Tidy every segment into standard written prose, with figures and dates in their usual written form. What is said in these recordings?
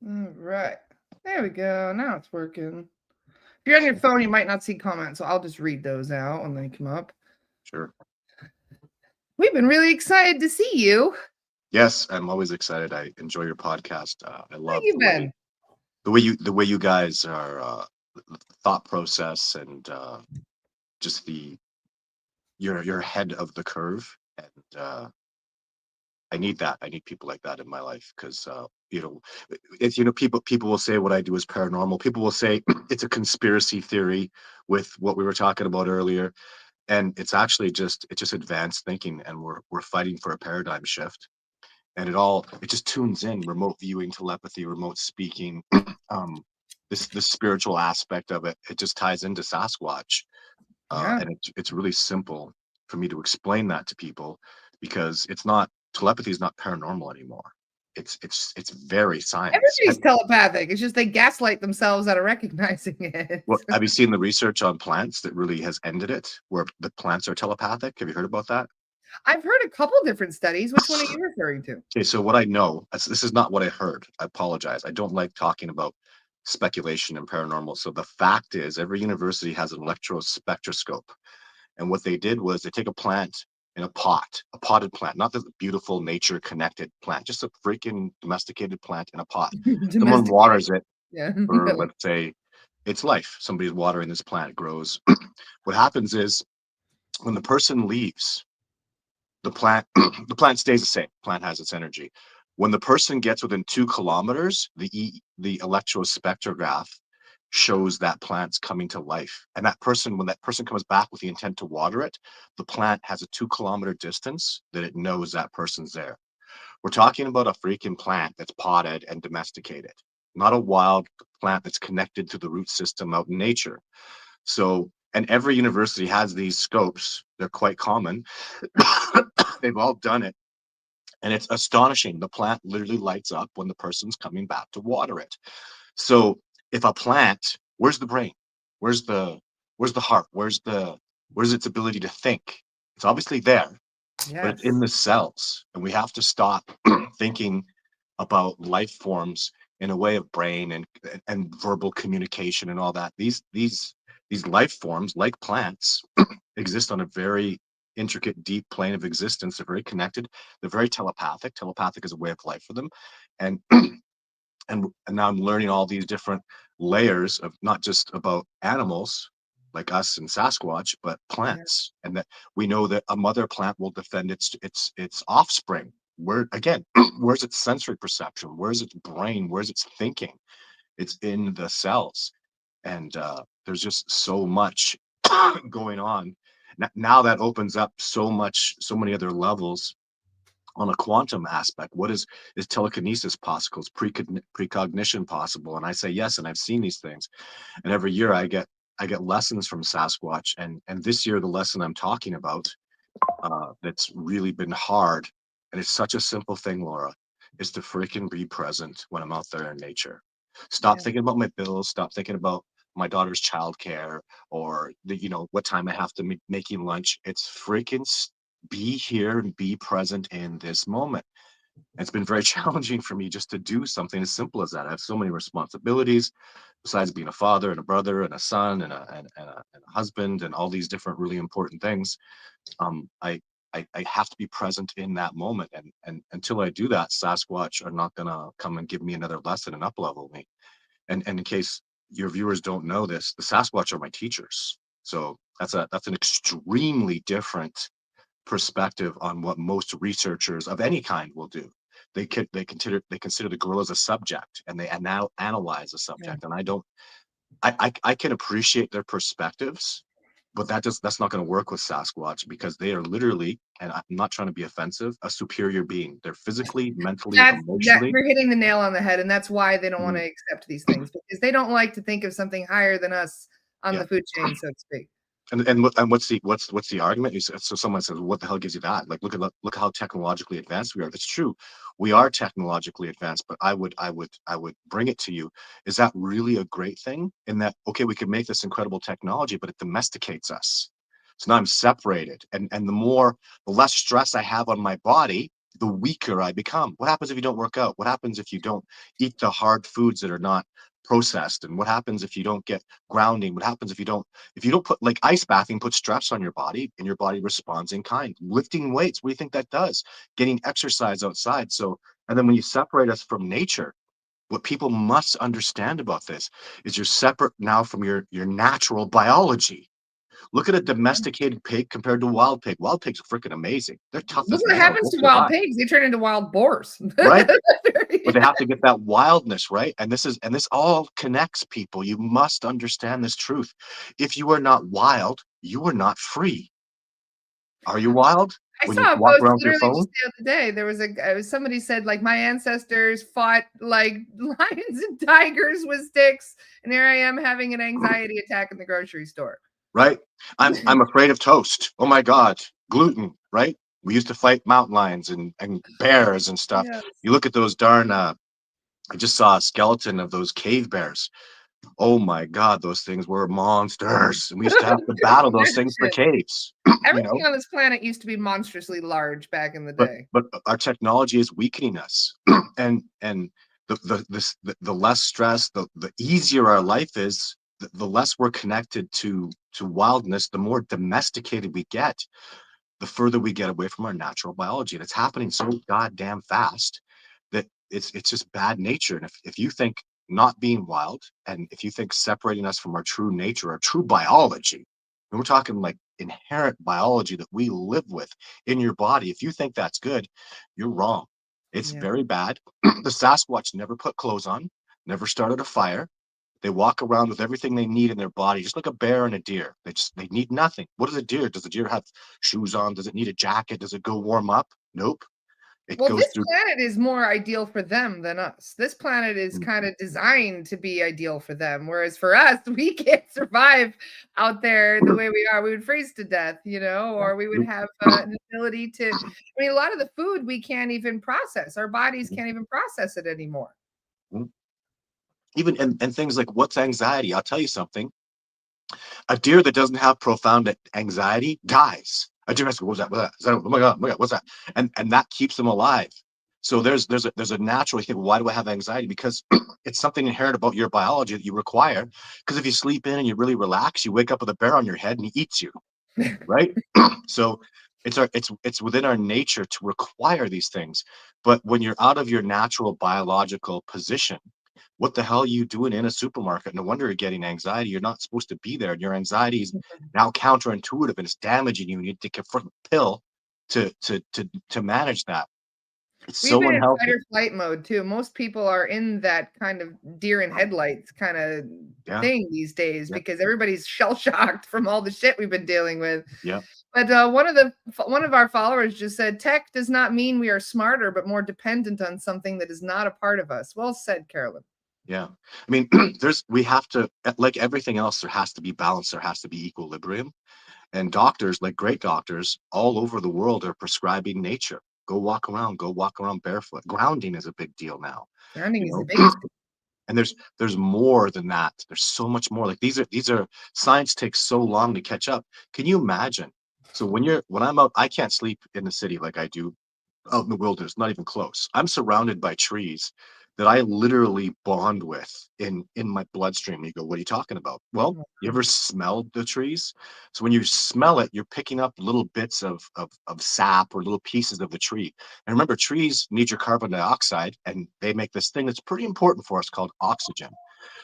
All right. There we go. Now it's working. If you're on your phone, you might not see comments, so I'll just read those out when they come up. Sure. We've been really excited to see you. Yes, I'm always excited. I enjoy your podcast. I How love you been? the way you guys are the thought process and just the you're ahead of the curve, and I need that. I need people like that in my life because it's people will say what I do is paranormal. People will say it's a conspiracy theory with what we were talking about earlier, and it's just advanced thinking, and we're fighting for a paradigm shift. And it just tunes in remote viewing, telepathy, remote speaking, um, this spiritual aspect of it. It just ties into Sasquatch, Yeah. and it's really simple for me to explain that to people because it's not telepathy is not paranormal anymore. It's very science. Everybody's telepathic. It's just they gaslight themselves out of recognizing it. Well, have you seen the research on plants that really has ended it, where the plants are telepathic? Have you heard about that? I've heard a couple different studies. Which one are you referring to? Okay, so what I know, this is not what I heard. I apologize. I don't like talking about speculation and paranormal. So the fact is, every university has an electrospectroscope. And what they did was they take a plant in a potted plant, not the beautiful nature connected plant, just a freaking domesticated plant in a pot. Someone Domesticated. waters it Yeah. for, let's say, its life. Somebody's watering this plant, it grows. What happens is when the person leaves, the plant the plant stays the same. Plant has its energy. When the person gets within 2 kilometers, the electrospectrograph shows that plant's coming to life. And when that person comes back with the intent to water it, the plant has a 2 kilometer distance that it knows that person's there. We're talking about a freaking plant that's potted and domesticated, not a wild plant that's connected to the root system out in nature. So, and every university has these scopes. They're quite common. They've all done it. And it's astonishing. The plant literally lights up when the person's coming back to water it. So if a plant, where's the brain? Where's the where's the heart? Where's its ability to think? It's obviously there, but it's in Yes. the cells. And we have to stop thinking about life forms in a way of brain and verbal communication and all that. These life forms, like plants, exist on a very intricate, deep plane of existence. They're very connected. They're very telepathic. Telepathic is a way of life for them, and and now I'm learning all these different layers of not just about animals like us and Sasquatch, but Yeah. plants, and that we know that a mother plant will defend its offspring. Where again, where's its sensory perception? Where's its brain? Where's its thinking? It's in the cells, and there's just so much going on. Now that opens up so many other levels on a quantum aspect. Is telekinesis possible? Is precognition possible? And I say yes, and I've seen these things. And every year I get lessons from Sasquatch, and this year the lesson I'm talking about that's really been hard, and it's such a simple thing, Laura, is to freaking be present when I'm out there in nature. Stop Yeah. thinking about my bills. Stop thinking about my daughter's childcare or what time I have to be making lunch. It's freaking be here and be present in this moment. It's been very challenging for me just to do something as simple as that. I have so many responsibilities besides being a father and a brother and a son and a husband and all these different really important things. um, I, I have to be present in that moment, and until I do that, Sasquatch are not gonna come and give me another lesson and up level me. And in case your viewers don't know this, the Sasquatch are my teachers. So that's an extremely different perspective on what most researchers of any kind will do. They consider the gorilla as a subject, and they now analyze a Yeah. subject. And I don't I can appreciate their perspectives, but that's not going to work with Sasquatch because they are literally, and I'm not trying to be offensive, a superior being. They're physically, mentally, That emotionally. you're hitting the nail on the head, and that's why they don't want Mhm. to accept these things because they don't like to think of something higher than us on Yeah. the food chain, so to speak. And what's the argument? So someone says, "What the hell gives you that?" Like, look how technologically advanced we are. That's true. We are technologically advanced, but I would bring it to you. Is that really a great thing? In that, okay, we could make this incredible technology, but it domesticates us. So now I'm separated, and the less stress I have on my body, the weaker I become. What happens if you don't work out? What happens if you don't eat the hard foods that are not processed? And what happens if you don't get grounding? What happens if you don't put, like, ice bathing puts stress on your body, and your body responds in kind. Lifting weights, what do you think that does? Getting exercise outside. So, and then when you separate us from nature, what people must understand about this is you're separate now from your natural biology. Look at a domesticated pig compared to a wild pig. Wild pigs are freaking amazing. They're tough Look as what nails. happens They'll to wild survive, pigs. They turn into wild boars. right? But they Yeah. have to get that wildness, right? And this all connects people. You must understand this truth. If you are not wild, you are not free. Are you wild I when you saw a walk post around with your literally just phone? the other day. There was somebody said, like, my ancestors fought like lions and tigers with sticks, and here I am having an anxiety attack in the grocery store. Right? I'm afraid of toast. Oh my God, gluten, right? We used to fight mountain lions and bears and stuff. Yes. You look at those darn I just saw a skeleton of those cave bears. Oh my God, those things were monsters. And we used to have to battle those things for Imagine. caves, you know. Everything on this planet used to be monstrously large back in the But day. our technology is weakening us, and the less stress, the easier our life is, the less we're connected to wildness, the more domesticated we get, the further we get away from our natural biology. And it's happening so goddamn fast that it's just bad nature. And if you think not being wild, and if you think separating us from our true nature, our true biology, and we're talking like inherent biology that we live with in your body, if you think that's good, you're wrong. It's Yeah. very bad. The Sasquatch never put clothes on, never started a fire. They walk around with everything they need in their body, just like a bear and a deer. They need nothing. What does a deer? Does a deer have shoes on? Does it need a jacket? Does it go warm up? Nope. It Well, goes this through. planet is more ideal for them than us. This planet is Mm, kind of designed to be ideal for them, whereas for us, we can't survive out there the way we are. We would freeze to death, yeah. or we would have an ability to. I mean, a lot of the food we can't even process. Our bodies can't even process it anymore. Mhm. Even and things like, what's anxiety? I'll tell you something. A deer that doesn't have profound anxiety dies. A deer has to go, what's that? What's that? Is that? Oh my God, what's that? And that keeps them alive. So there's a natural, you think, why do I have anxiety? Because it's something inherent about your biology that you require. Because if you sleep in and you really relax, you wake up with a bear on your head and he eats you, right? So it's within our nature to require these things. But when you're out of your natural biological position, what the hell are you doing in a supermarket? No wonder you're getting anxiety. You're not supposed to be there. And your anxiety is now counterintuitive and it's damaging you. You need to take a pill to manage that. It's We've so been in fight unhealthy. or flight mode too. Most people are in that kind of deer in headlights kind of Yeah, thing these days yeah, because everybody's shell shocked from all the shit we've been dealing with. yeah, But one of our followers just said, "Tech does not mean we are smarter, but more dependent on something that is not a part of us." Well said, Carolyn. yeah. I mean, we have to, like everything else, there has to be balance. There has to be equilibrium. And doctors, like great doctors all over the world, are prescribing nature. Go walk around barefoot. Grounding is a big deal now, Grounding you is the know. biggest. And there's more than that. There's so much more. Like these are science takes so long to catch up. Can you imagine? So when I'm out, I can't sleep in the city like I do out in the wilderness, not even close. I'm surrounded by trees that I literally bond with in my bloodstream. You go, what are you talking about? Well, you ever smelled the trees? So when you smell it, you're picking up little bits of sap or little pieces of the tree. And remember, trees need your carbon dioxide, and they make this thing that's pretty important for us called oxygen.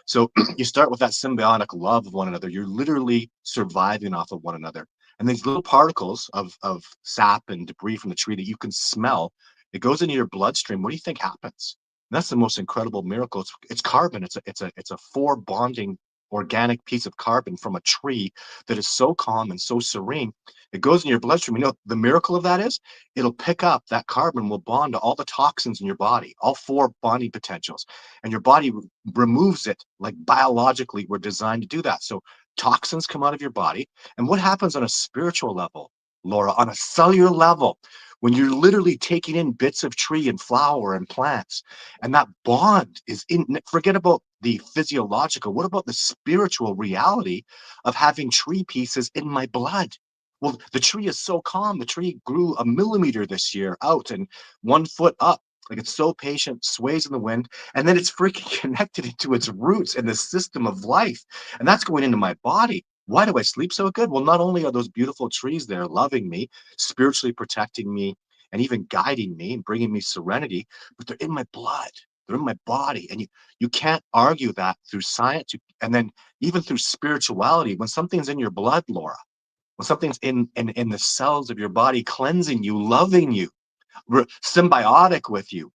So you start with that symbiotic love of one another. You're literally surviving off of one another. And these little particles of sap and debris from the tree that you can smell, it goes into your bloodstream. What do you think happens? And that's the most incredible miracle. It's carbon. It's a four bonding organic piece of carbon from a tree that is so calm and so serene. It goes in your bloodstream. You know the miracle of that is it'll pick up that carbon, will bond to all the toxins in your body, all four bonding potentials, and your body removes it. Like biologically we're designed to do that. So toxins come out of your body. And what happens on a spiritual level, Laura, on a cellular level, when you're literally taking in bits of tree and flower and plants, and that bond is in, forget about the physiological, what about the spiritual reality of having tree pieces in my blood? Well, the tree is so calm. The tree grew a millimeter this year out and 1 foot up. Like it's so patient, sways in the wind, and then it's freaking connected into its roots and the system of life. And that's going into my body. Why do I sleep so good? Well, not only are those beautiful trees there loving me, spiritually protecting me, and even guiding me and bringing me serenity, but they're in my blood. They're in my body. And you can't argue that through science. And then even through spirituality, when something's in your blood, Laura, when something's in the cells of your body, cleansing you, loving you, symbiotic with you,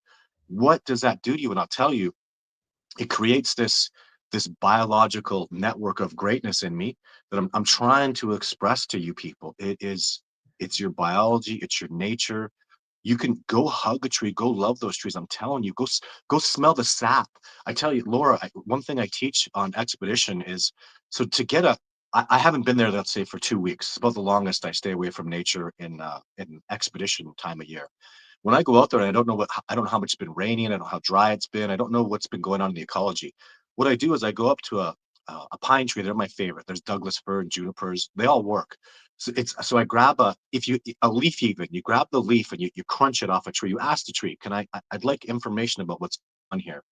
what does that do to you? And I'll tell you, it creates this biological network of greatness in me that I'm trying to express to you people. It's your biology, it's your nature. You can go hug a tree, go love those trees. I'm telling you, go smell the sap. I tell you, Laura, one thing I teach on expedition is, so to get I haven't been there, let's say, for 2 weeks. It's about the longest I stay away from nature in expedition time of year. When I go out there, and I don't know how much it's been raining, I don't know how dry it's been, I don't know what's been going on in the ecology. What I do is I go up to a pine tree. They're my favorite. There's Douglas fir and junipers. They all work. So I grab a leaf, even you grab the leaf and you crunch it off a tree. You ask the tree, I'd like information about what's on here.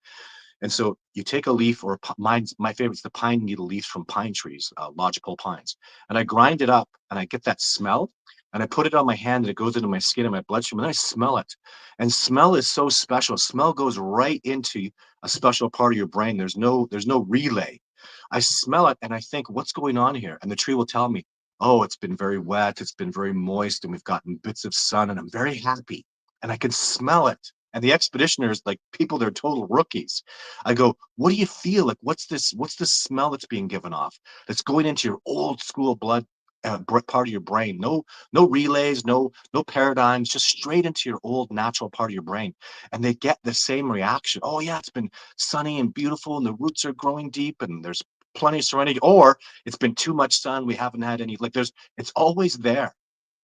And so you take a leaf, or mine's my favorite's the pine needle leaves from pine trees, lodgepole pines, and I grind it up and I get that smell, and I put it on my hand and it goes into my skin and my bloodstream, and then I smell it. And smell is so special. Smell goes right into a special part of your brain. There's no relay. I smell it and I think, what's going on here? And the tree will tell me, oh, it's been very wet, it's been very moist, and we've gotten bits of sun, and I'm very happy. And I can smell it. And the expeditioners, like people, they're total rookies. I go, what do you feel? Like, what's this smell that's being given off? That's going into your old school blood part of your brain. No relays, no paradigms, just straight into your old natural part of your brain. And they get the same reaction. Oh yeah, it's been sunny and beautiful, and the roots are growing deep, and there's plenty of serenity. Or it's been too much sun. We haven't had any. Like it's always there.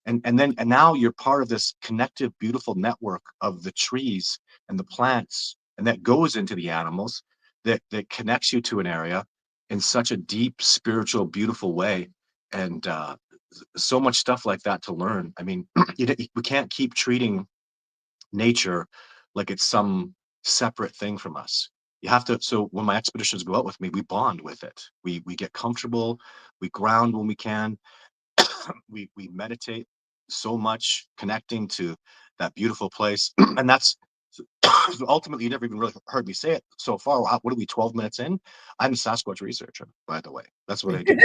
And now you're part of this connective, beautiful network of the trees and the plants, and that goes into the animals, that connects you to an area in such a deep, spiritual, beautiful way. And so much stuff like that to learn. I mean, we can't keep treating nature like it's some separate thing from us. You have to. So when my expeditions go out with me, we bond with it. We get comfortable. We ground when we can. We meditate so much, connecting to that beautiful place. And that's ultimately, you never even really heard me say it so far. What are we, 12 minutes in? I'm a Sasquatch researcher, by the way. That's what I do.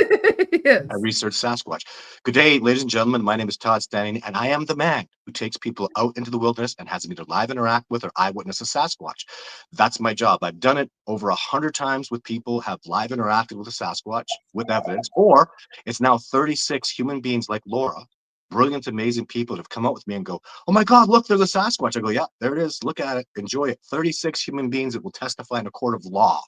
Yes. I research Sasquatch. Good day, ladies and gentlemen. My name is Todd Standing, and I am the man who takes people out into the wilderness and has them either live interact with or eyewitness a Sasquatch. That's my job. I've done it over 100 times with people, have live interacted with a Sasquatch with evidence, or it's now 36 human beings like Laura, brilliant, amazing people that have come out with me and go, oh my God, look, there's a Sasquatch. I go, yeah, there it is. Look at it. Enjoy it. 36 human beings that will testify in a court of law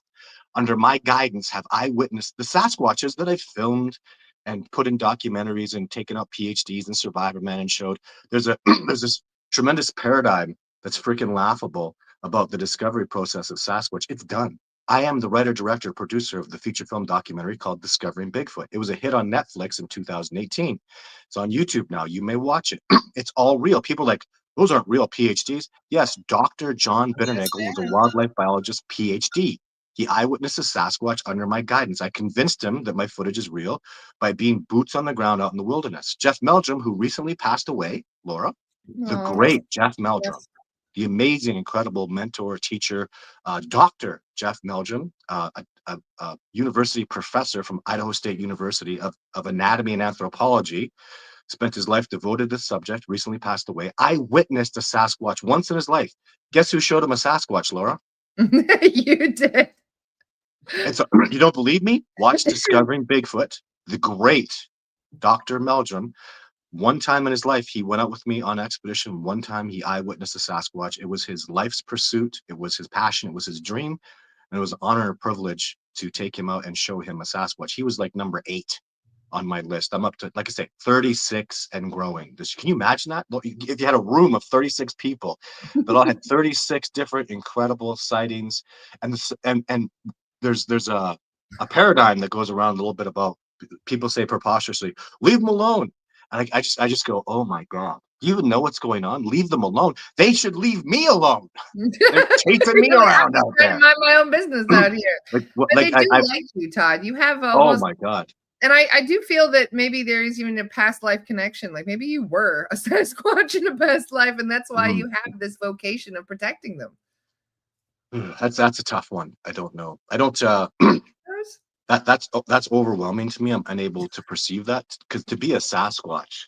under my guidance have eyewitnessed the Sasquatches that I've filmed and put in documentaries and taken up PhDs in Survivor Man and showed. There's there's this tremendous paradigm that's freaking laughable about the discovery process of Sasquatch. It's done. I am the writer, director, producer of the feature film documentary called Discovering Bigfoot. It was a hit on Netflix in 2018. It's on YouTube now. You may watch it. It's all real. People are like, those aren't real PhDs. Yes, Dr. John Bitternagel was a wildlife biologist PhD. He eyewitnessed a Sasquatch under my guidance. I convinced him that my footage is real by being boots on the ground out in the wilderness. Jeff Meldrum, who recently passed away, Laura, the Oh, great Jeff Meldrum, yes. the amazing, incredible mentor, teacher, Dr. Jeff Meldrum, a university professor from Idaho State University of anatomy and anthropology, spent his life devoted to the subject, recently passed away. I witnessed a Sasquatch once in his life. Guess who showed him a Sasquatch, Laura? You did. And so you don't believe me? Watch Discovering Bigfoot, the great Dr. Meldrum. One time in his life, he went out with me on expedition. One time he eyewitnessed a Sasquatch. It was his life's pursuit. It was his passion. It was his dream. And it was an honor and a privilege to take him out and show him a Sasquatch. He was like number 8 on my list. I'm up to, like I say, 36 and growing. Can you imagine that? If you had a room of 36 people that all had 36 different incredible sightings, and there's a paradigm that goes around a little bit about, people say preposterously, leave them alone. And I just go, oh my God, do you even know what's going on? Leave them alone. They should leave me alone. They're chasing me Really, I'm around just out trying to there. mind my own business out here. Like what? But Like they do I like you, Todd. You have oh almost, my God. and I do feel that maybe there is even a past life connection. Like maybe you were a Sasquatch in a past life, and that's why Mhm. you have this vocation of protecting them. That's a tough one. I don't know. I don't. Yes. That's overwhelming to me. I'm unable to perceive that because to be a Sasquatch,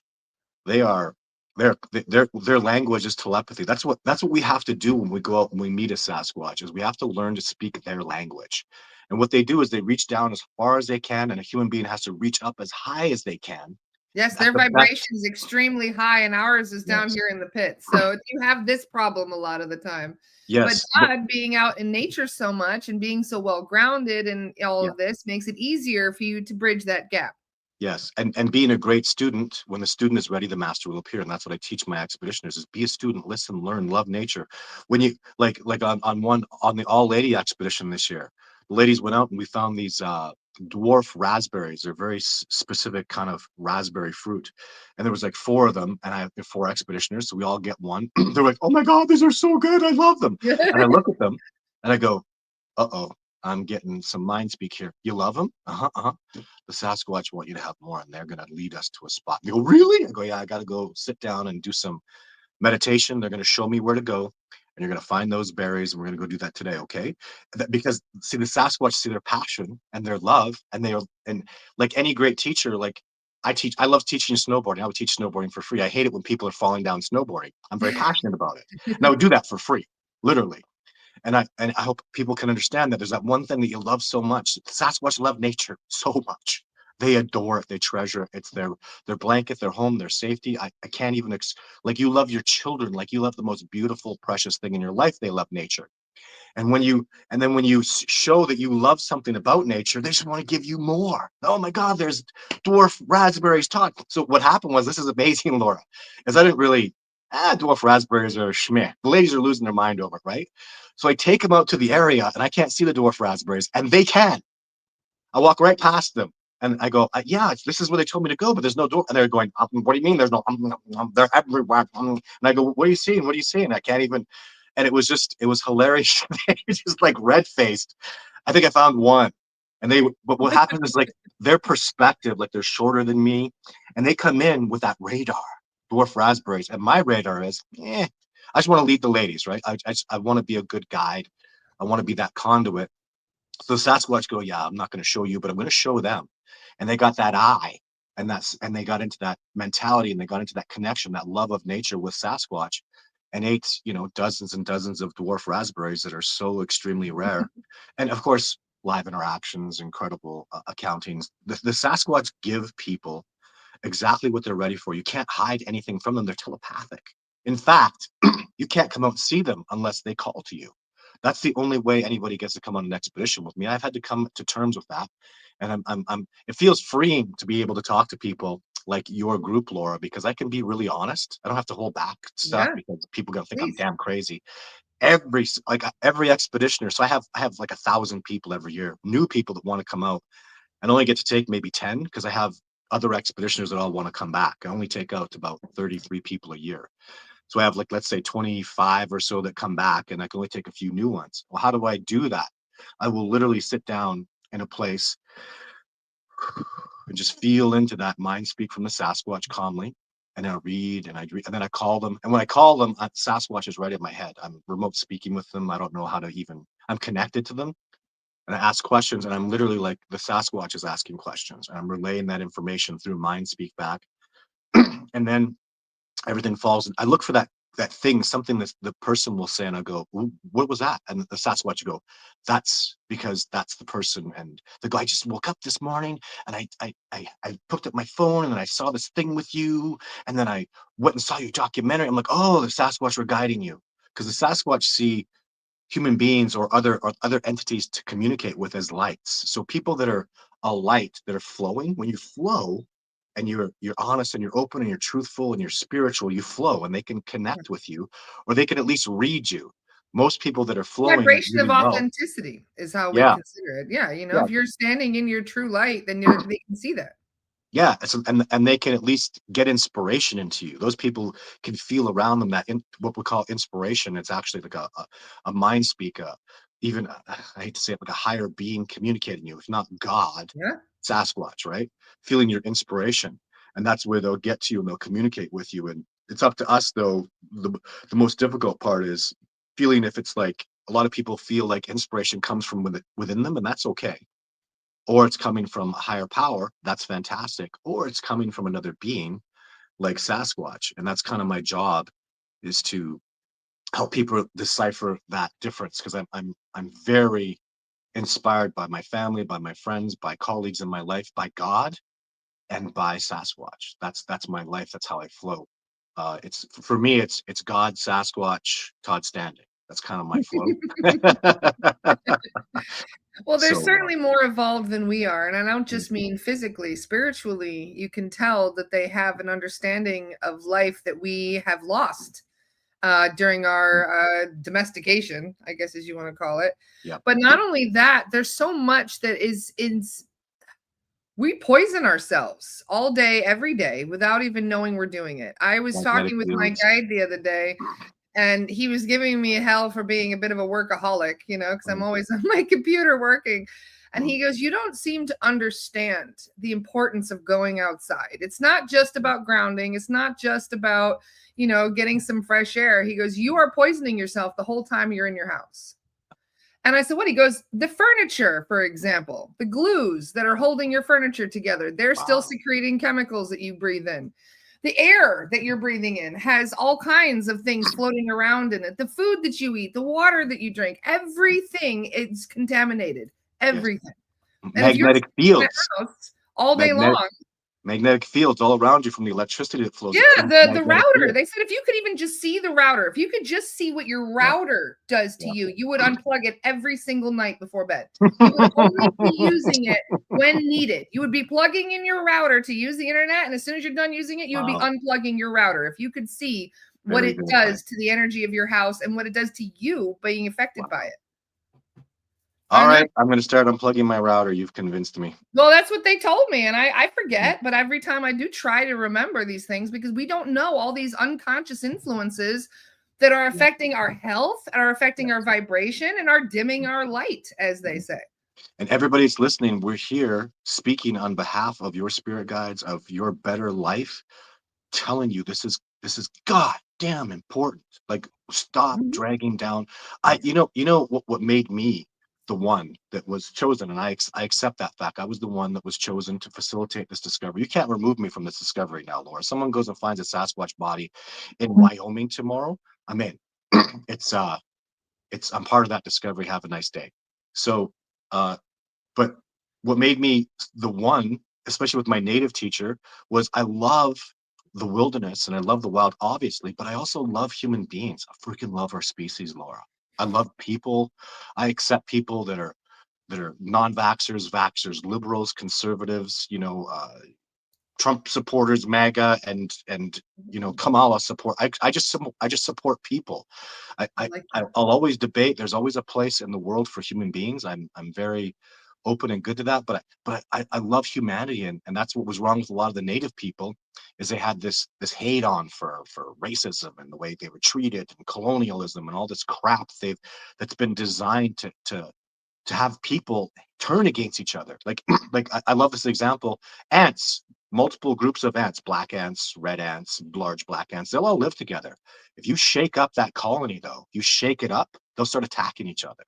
they are their language is telepathy. That's what we have to do when we go out and we meet a Sasquatch is we have to learn to speak their language. And what they do is they reach down as far as they can, and a human being has to reach up as high as they can. Yes, At their the best, vibration is extremely high, and ours is down yes, here in the pit. So you have this problem a lot of the time. But yes, Todd, being out in nature so much and being so well grounded in all yeah. of this makes it easier for you to bridge that gap. Yes, and being a great student, when the student is ready, the master will appear, and that's what I teach my expeditioners: is be a student, listen, learn, love nature. When you like on the all lady expedition this year, the ladies went out and we found these dwarf raspberries. They're very specific kind of raspberry fruit, and there was like four of them, and I have four expeditioners, so we all get one. They're like, "Oh my God, these are so good! I love them!" And I look at them, and I go, "Uh-oh, I'm getting some mind speak here. You love them? Uh-huh, uh-huh. The Sasquatch want you to have more, and they're going to lead us to a spot." They go, "Really?" I go, "Yeah, I got to go sit down and do some meditation. They're going to show me where to go, and you're going to find those berries, and we're going to go do that today, okay?" Because see, the Sasquatch see their passion and their love, and they are, and like any great teacher, like I love teaching snowboarding. I would teach snowboarding for free. I hate it when people are falling down snowboarding. I'm very passionate about it, and I would do that for free, literally. And I hope people can understand that there's that one thing that you love so much. Sasquatch love nature so much. They adore it. They treasure it. It's their blanket, their home, their safety. I can't even like you love your children, like you love the most beautiful, precious thing in your life. They love nature. And then when you show that you love something about nature, they just want to give you more. Oh my God, there's dwarf raspberries, Todd. So what happened was, this is amazing, Laura, is I didn't really, dwarf raspberries are schmeh. The ladies are losing their mind over it, right? So I take them out to the area and I can't see the dwarf raspberries, and they can. I walk right past them. And I go, yeah, this is where they told me to go, but there's no door. And they're going, what do you mean there's no, they're everywhere. And I go, what are you seeing? What are you seeing? I can't even. And it was hilarious. They were just like red faced. I think I found one. But what happens is like their perspective, like they're shorter than me, and they come in with that radar, dwarf raspberries. And my radar is, I just want to lead the ladies, right? I want to be a good guide. I want to be that conduit. So the Sasquatch go, yeah, I'm not going to show you, but I'm going to show them. And they got that eye, and they got into that mentality, and they got into that connection, that love of nature with Sasquatch, and ate, dozens and dozens of dwarf raspberries that are so extremely rare. And of course, live interactions, incredible accountings. The Sasquatch give people exactly what they're ready for. You can't hide anything from them. They're telepathic. In fact, you can't come out and see them unless they call to you. That's the only way anybody gets to come on an expedition with me. I've had to come to terms with that. And it feels freeing to be able to talk to people like your group, Laura, because I can be really honest. I don't have to hold back stuff Yeah, because people gonna think I'm please. damn crazy. Every expeditioner. So I have like 1,000 people every year, new people that want to come out, and only get to take maybe 10 because I have other expeditioners that all want to come back. I only take out about 33 people a year. So I have, like, let's say 25 or so that come back, and I can only take a few new ones. Well, how do I do that? I will literally sit down in a place and just feel into that mind speak from the Sasquatch calmly. And I read and I read, and then I call them. And when I call them, Sasquatch is right in my head. I'm remote speaking with them. I don't know how to even, I'm connected to them, and I ask questions, and I'm literally like the Sasquatch is asking questions, and I'm relaying that information through mind speak back. And then everything falls. I look for that thing, something that the person will say, and I go, "What was that?" And the Sasquatch go, "That's because that's the person." And they go, "I just woke up this morning, and I picked up my phone, and then I saw this thing with you, and then I went and saw your documentary." I'm like, "Oh, the Sasquatch were guiding you," because the Sasquatch see human beings or other entities to communicate with as lights. So people that are a light that are flowing, when you flow and you're honest and you're open and you're truthful and you're spiritual, you flow and they can connect with you, or they can at least read you. Most people that are flowing Vibration of really well. authenticity is how we Yeah. consider it. Yeah, Yeah. if you're standing in your true light, then they can see that. Yeah, and they can at least get inspiration into you. Those people can feel around them that what we call inspiration. It's actually like a mind speak, even I hate to say it, like a higher being communicating you, if not God, Yeah. Sasquatch, right? Feeling your inspiration, and that's where they'll get to you and they'll communicate with you. And it's up to us, though. The most difficult part is feeling if it's like a lot of people feel like inspiration comes from within them, and that's okay, or it's coming from a higher power, that's fantastic, or it's coming from another being like Sasquatch. And that's kind of my job, is to help people decipher that difference, because I'm very inspired by my family, by my friends, by colleagues in my life, by God, and by Sasquatch. That's my life. That's how I flow. It's for me, it's God, Sasquatch, Todd Standing. That's kind of my flow. Well, they're So certainly more evolved than we are. And I don't mm, just mean physically, spiritually, you can tell that they have an understanding of life that we have lost during mm, our domestication, I guess, as you want to call it. yeah, But not only that, there's so much that is in. We poison ourselves all day, every day, without even knowing we're doing it. I was magnetic talking with my fields. guide the other day, and he was giving me hell for being a bit of a workaholic, because I'm Mm, always on my computer working. And mm, he goes, "You don't seem to understand the importance of going outside. It's not just mm. about grounding, it's not just about, getting some fresh air." He goes, "You are poisoning yourself the whole time you're in your house." And I said, "What?" He goes, "The furniture, for example, the glues that are holding your furniture together, they're still Wow. secreting chemicals that you breathe in. The air that you're breathing in has all kinds of things floating around in it. The food that you eat, the water that you drink, everything is contaminated. Yes. Everything. And if you're Magnetic in fields. a house all day Magnetic long, magnetic fields all around you from the electricity that flows. It yeah, creates the magnetic router. field. They said if you could even just see the router, if you could just see what your Yeah, router does to yeah. you, you would unplug it every single night before bed. You would only be using it when needed. You would be plugging in your router to use the internet, and as soon as you're done using it, you would be Wow. unplugging your router. If you could see what Very it verified. does to the energy of your house and what it does to you being affected by Wow. it. All I know. right, I'm gonna start unplugging my router. You've convinced me. Well, that's what they told me, and I Mm, forget, but every time I do try to remember these things because we don't know all these unconscious influences that are yeah, affecting our health, are affecting yeah. our vibration, and are dimming Mm, our light, as they mhm. say. And everybody's listening, we're here speaking on behalf of your spirit guides, of your better life, telling you this is goddamn important. Like, stop Mhm. dragging down. What made me the one that was chosen, and I accept that fact. I was the one that was chosen to facilitate this discovery. You can't remove me from this discovery now, Laura. Someone goes and finds a Sasquatch body in Wyoming tomorrow, I'm in. it's I'm part of that discovery. Have a nice day. So uh but what made me the one, especially with my native teacher, was I love the wilderness and I love the wild, obviously, but I also love human beings. I freaking love our species, Laura. I love people. I accept people that are non-vaxxers, vaxxers, liberals, conservatives, Trump supporters, MAGA, and Kamala support. I just support people. I, I I like I'll that. always debate. There's always a place in the world for human beings. I'm very open and good to that. But I love humanity, and that's what was wrong with a lot of the native people, is they had this hate on for racism and the way they were treated and colonialism and all this crap that's been designed to have people turn against each other. Like I love this example. Ants, multiple groups of ants, black ants, red ants, large black ants, they'll all live together. If you shake up that colony, though, you shake it up, they'll start attacking each other.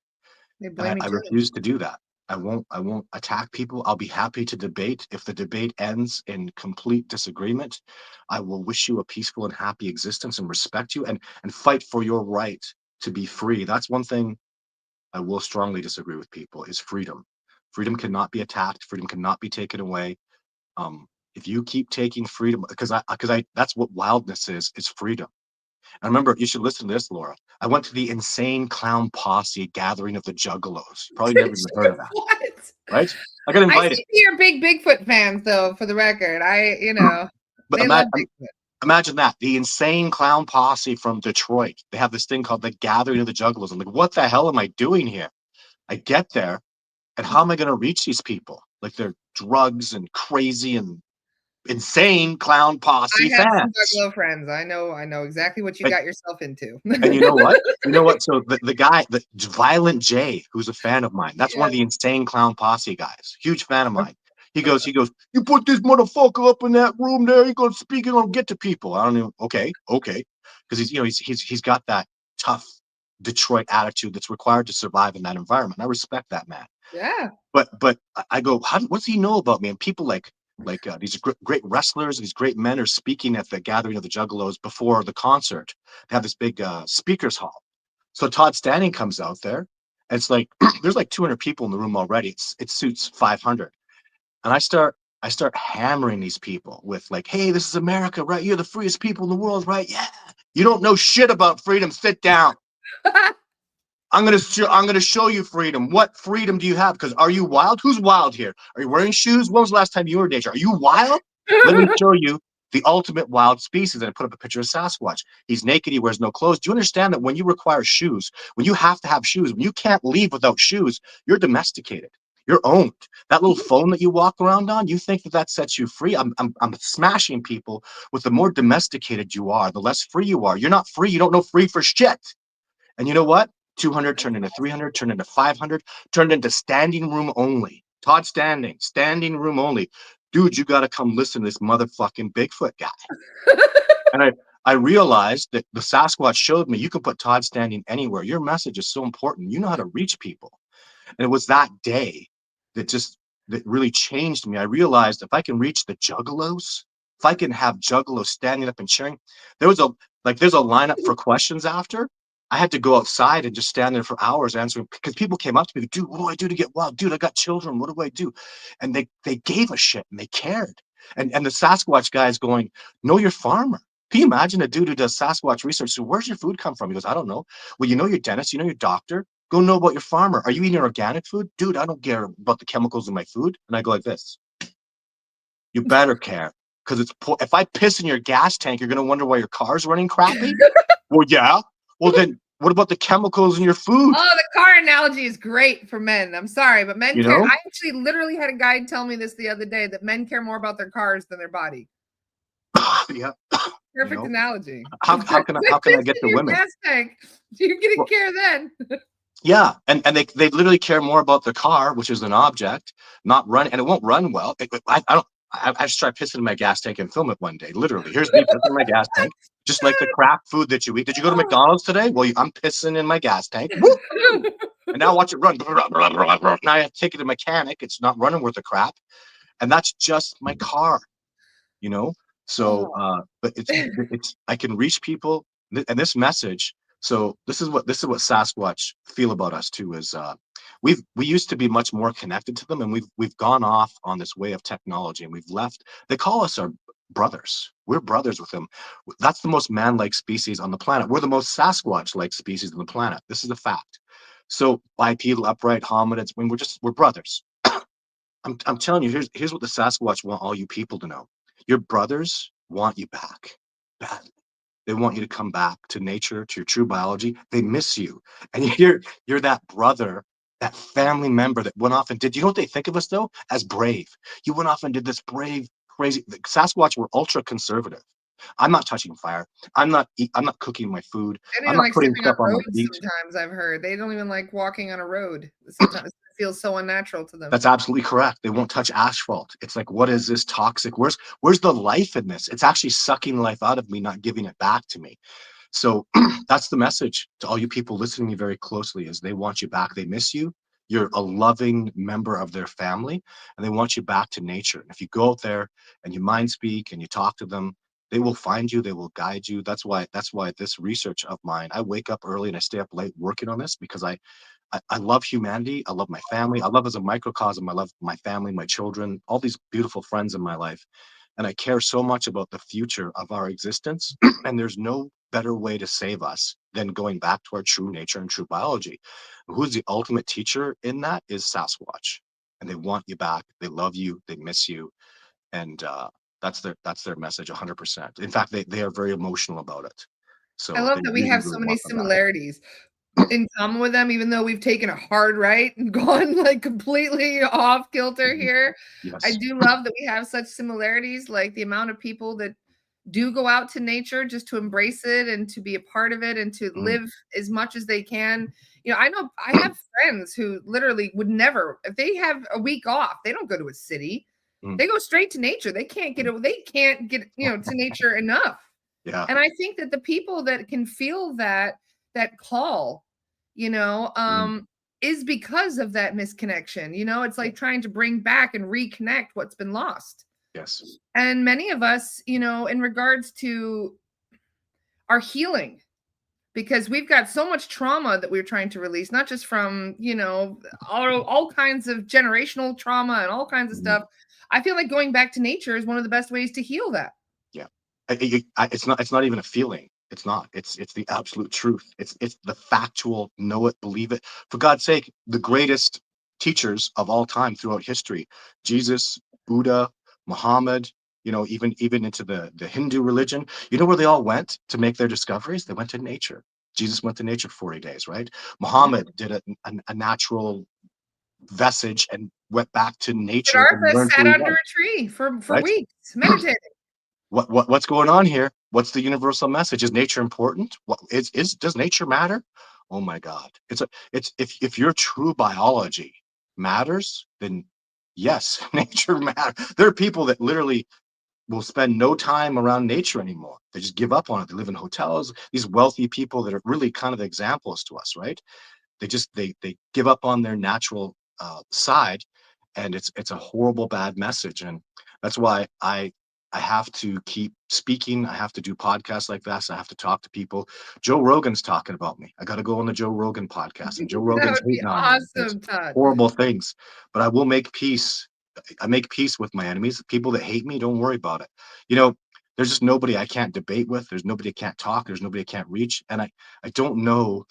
They And I, blame I each other. refuse to do that. I won't attack people. I'll be happy to debate. If the debate ends in complete disagreement, I will wish you a peaceful and happy existence and respect you and fight for your right to be free. That's one thing I will strongly disagree with people, is freedom. Freedom cannot be attacked. Freedom cannot be taken away. If you keep taking freedom, because I that's what wildness is freedom. And remember, you should listen to this, Laura. I went to the Insane Clown Posse gathering of the Juggalos. You probably never Did even heard you of that, what? right? I got I invited. see you're big Bigfoot fans, though. For the record, But they love Bigfoot. imagine that, the Insane Clown Posse from Detroit. They have this thing called the Gathering of the Juggalos. I'm like, what the hell am I doing here? I get there, and how am I going to reach these people? Like, they're drugs and crazy, and insane clown I posse have some fans. Juggalo friends. I know exactly what you And, got yourself into. and you know what? You know what? So the guy, the Violent J, who's a fan of mine, that's one of Yes. the insane clown posse guys. Huge fan of mine. He goes, you put this motherfucker up in that room there. He goes, speak, and get to people. I don't know. Okay, because he's got that tough Detroit attitude that's required to survive in that environment. I respect that man. Yeah. But I go, what's he know about me? And people like these great wrestlers, these great men are speaking at the gathering of the Juggalos before the concert. They have this big speakers hall. So Todd Standing comes out there. And it's like there's like 200 people in the room already. It suits 500, and I start hammering these people with like, hey, this is America, right? You're the freest people in the world, right? Yeah. You don't know shit about freedom. Sit down. I'm gonna show you freedom. What freedom do you have? Because are you wild? Who's wild here? Are you wearing shoes? When was the last time you were in nature? Are you wild? Let me show you the ultimate wild species. And I put up a picture of Sasquatch. He's naked. He wears no clothes. Do you understand that when you require shoes, when you have to have shoes, when you can't leave without shoes, you're domesticated. You're owned. That little phone that you walk around on, you think that sets you free? I'm smashing people with the more domesticated you are, the less free you are. You're not free. You don't know free for shit. And you know what? 200 turned into 300, turned into 500, turned into standing room only. Todd Standing, standing room only. Dude, you got to come listen to this motherfucking Bigfoot guy. And I realized that the Sasquatch showed me you can put Todd Standing anywhere. Your message is so important. You know how to reach people. And it was that day that really changed me. I realized if I can reach the juggalos, if I can have juggalos standing up and cheering, there's a lineup for questions after. I had to go outside and just stand there for hours answering because people came up to me, dude, what do I do to get wild? Dude, I got children. What do I do? And they gave a shit and they cared. And the Sasquatch guy is going, know your farmer. Can you imagine a dude who does Sasquatch research? So where's your food come from? He goes, I don't know. Well, you know your dentist, you know your doctor. Go know about your farmer. Are you eating organic food? Dude, I don't care about the chemicals in my food. And I go like this. You better care. Because if I piss in your gas tank, you're going to wonder why your car's running crappy? Well, yeah. Well, then what about the chemicals in your food? Oh, the car analogy is great for men. I'm sorry, but men You care. know? I actually literally had a guy tell me this the other day that men care more about their cars than their body. Yeah. Perfect analogy. How can I get the your women? gas tank. You're gonna Well, care then. yeah, and they literally care more about their car, which is an object, not run, and it won't run well. I don't. I just try pissing in my gas tank and film it one day. Literally, here's me pissing in my gas tank, just like the crap food that you eat. Did you go to McDonald's today? Well, I'm pissing in my gas tank. Woo! And now watch it run. Now I have to take it to a mechanic. It's not running worth a crap, and that's just my car. You know. So, Oh. but it's I can reach people, and this message. So this is what Sasquatch feel about us too is we used to be much more connected to them, and we've gone off on this way of technology, and we've left. They call us our brothers. We're brothers with them. That's the most man-like species on the planet. We're the most Sasquatch-like species on the planet. This is a fact. So bipedal, upright, hominids. I mean, we're brothers. I'm telling you, here's what the Sasquatch want all you people to know. Your brothers want you back badly. They want you to come back to nature, to your true biology. They miss you. And you're that brother, that family member that went off and did. You know what they think of us though? As brave. You went off and did this brave, crazy. The Sasquatch were ultra conservative. I'm not touching fire. I'm not cooking my food. They don't I'm even not like putting stepping on stuff on my roads feet. sometimes, I've heard. They don't even like walking on a road. Sometimes it feels so unnatural to them. That's absolutely correct. They won't touch asphalt. It's like, what is this toxic? Where's the life in this? It's actually sucking life out of me, not giving it back to me. So that's the message to all you people listening to me very closely is they want you back. They miss you. You're a loving member of their family, and they want you back to nature. And if you go out there and you mind speak and you talk to them, they will find you. They will guide you. That's why this research of mine, I wake up early and I stay up late working on this because I love humanity. I love my family. I love as a microcosm. I love my family, my children, all these beautiful friends in my life. And I care so much about the future of our existence. And there's no better way to save us than going back to our true nature and true biology. Who's the ultimate teacher in that is Sasquatch. And they want you back. They love you. They miss you. And that's their message 100%. In fact, they are very emotional about it. I So love they that we really, have so really many want them back. similarities. in common with them, even though we've taken a hard right and gone like completely off kilter Mhm. here. I Yes. do love that we have such similarities, like the amount of people that do go out to nature just to embrace it and to be a part of it and to Mhm. live as much as they can. I know I have friends who literally would never, if they have a week off, they don't go to a city. Mhm. They go straight to nature. They can't get to nature enough. Yeah. And I think that the people that can feel that call, you know, Mhm. is because of that misconnection. It's Yeah. like trying to bring back and reconnect what's been lost. Yes. And many of us, in regards to our healing, because we've got so much trauma that we're trying to release, not just from, all kinds of generational trauma and all kinds of Mhm. stuff. I feel like going back to nature is one of the best ways to heal that. Yeah. It's not even a feeling. It's not. It's the absolute truth. It's the factual, know it, believe it. For God's sake, the greatest teachers of all time throughout history, Jesus, Buddha, Muhammad, even into the Hindu religion, where they all went to make their discoveries? They went to nature. Jesus went to nature 40 days, right? Yeah. Muhammad did a natural vestige and went back to nature and Siddhartha learned sat who he under was, a tree for right? weeks meditating. What's going on here? What's the universal message? Is nature important? What is does nature matter? Oh my God. It's if your true biology matters, then yes, nature matters. There are people that literally will spend no time around nature anymore. They just give up on it. They live in hotels. These wealthy people that are really kind of examples to us, right? They give up on their natural side, and it's a horrible bad message. And that's why I have to keep speaking. I have to do podcasts like this. I have to talk to people. Joe Rogan's talking about me. I got to go on the Joe Rogan podcast, and Joe That Rogan's would be hating on me. There's awesome, Todd. horrible things, but I will make peace. I make peace with my enemies. People that hate me, don't worry about it. You know, there's just nobody I can't debate with. There's nobody I can't talk. There's nobody I can't reach. And I don't know.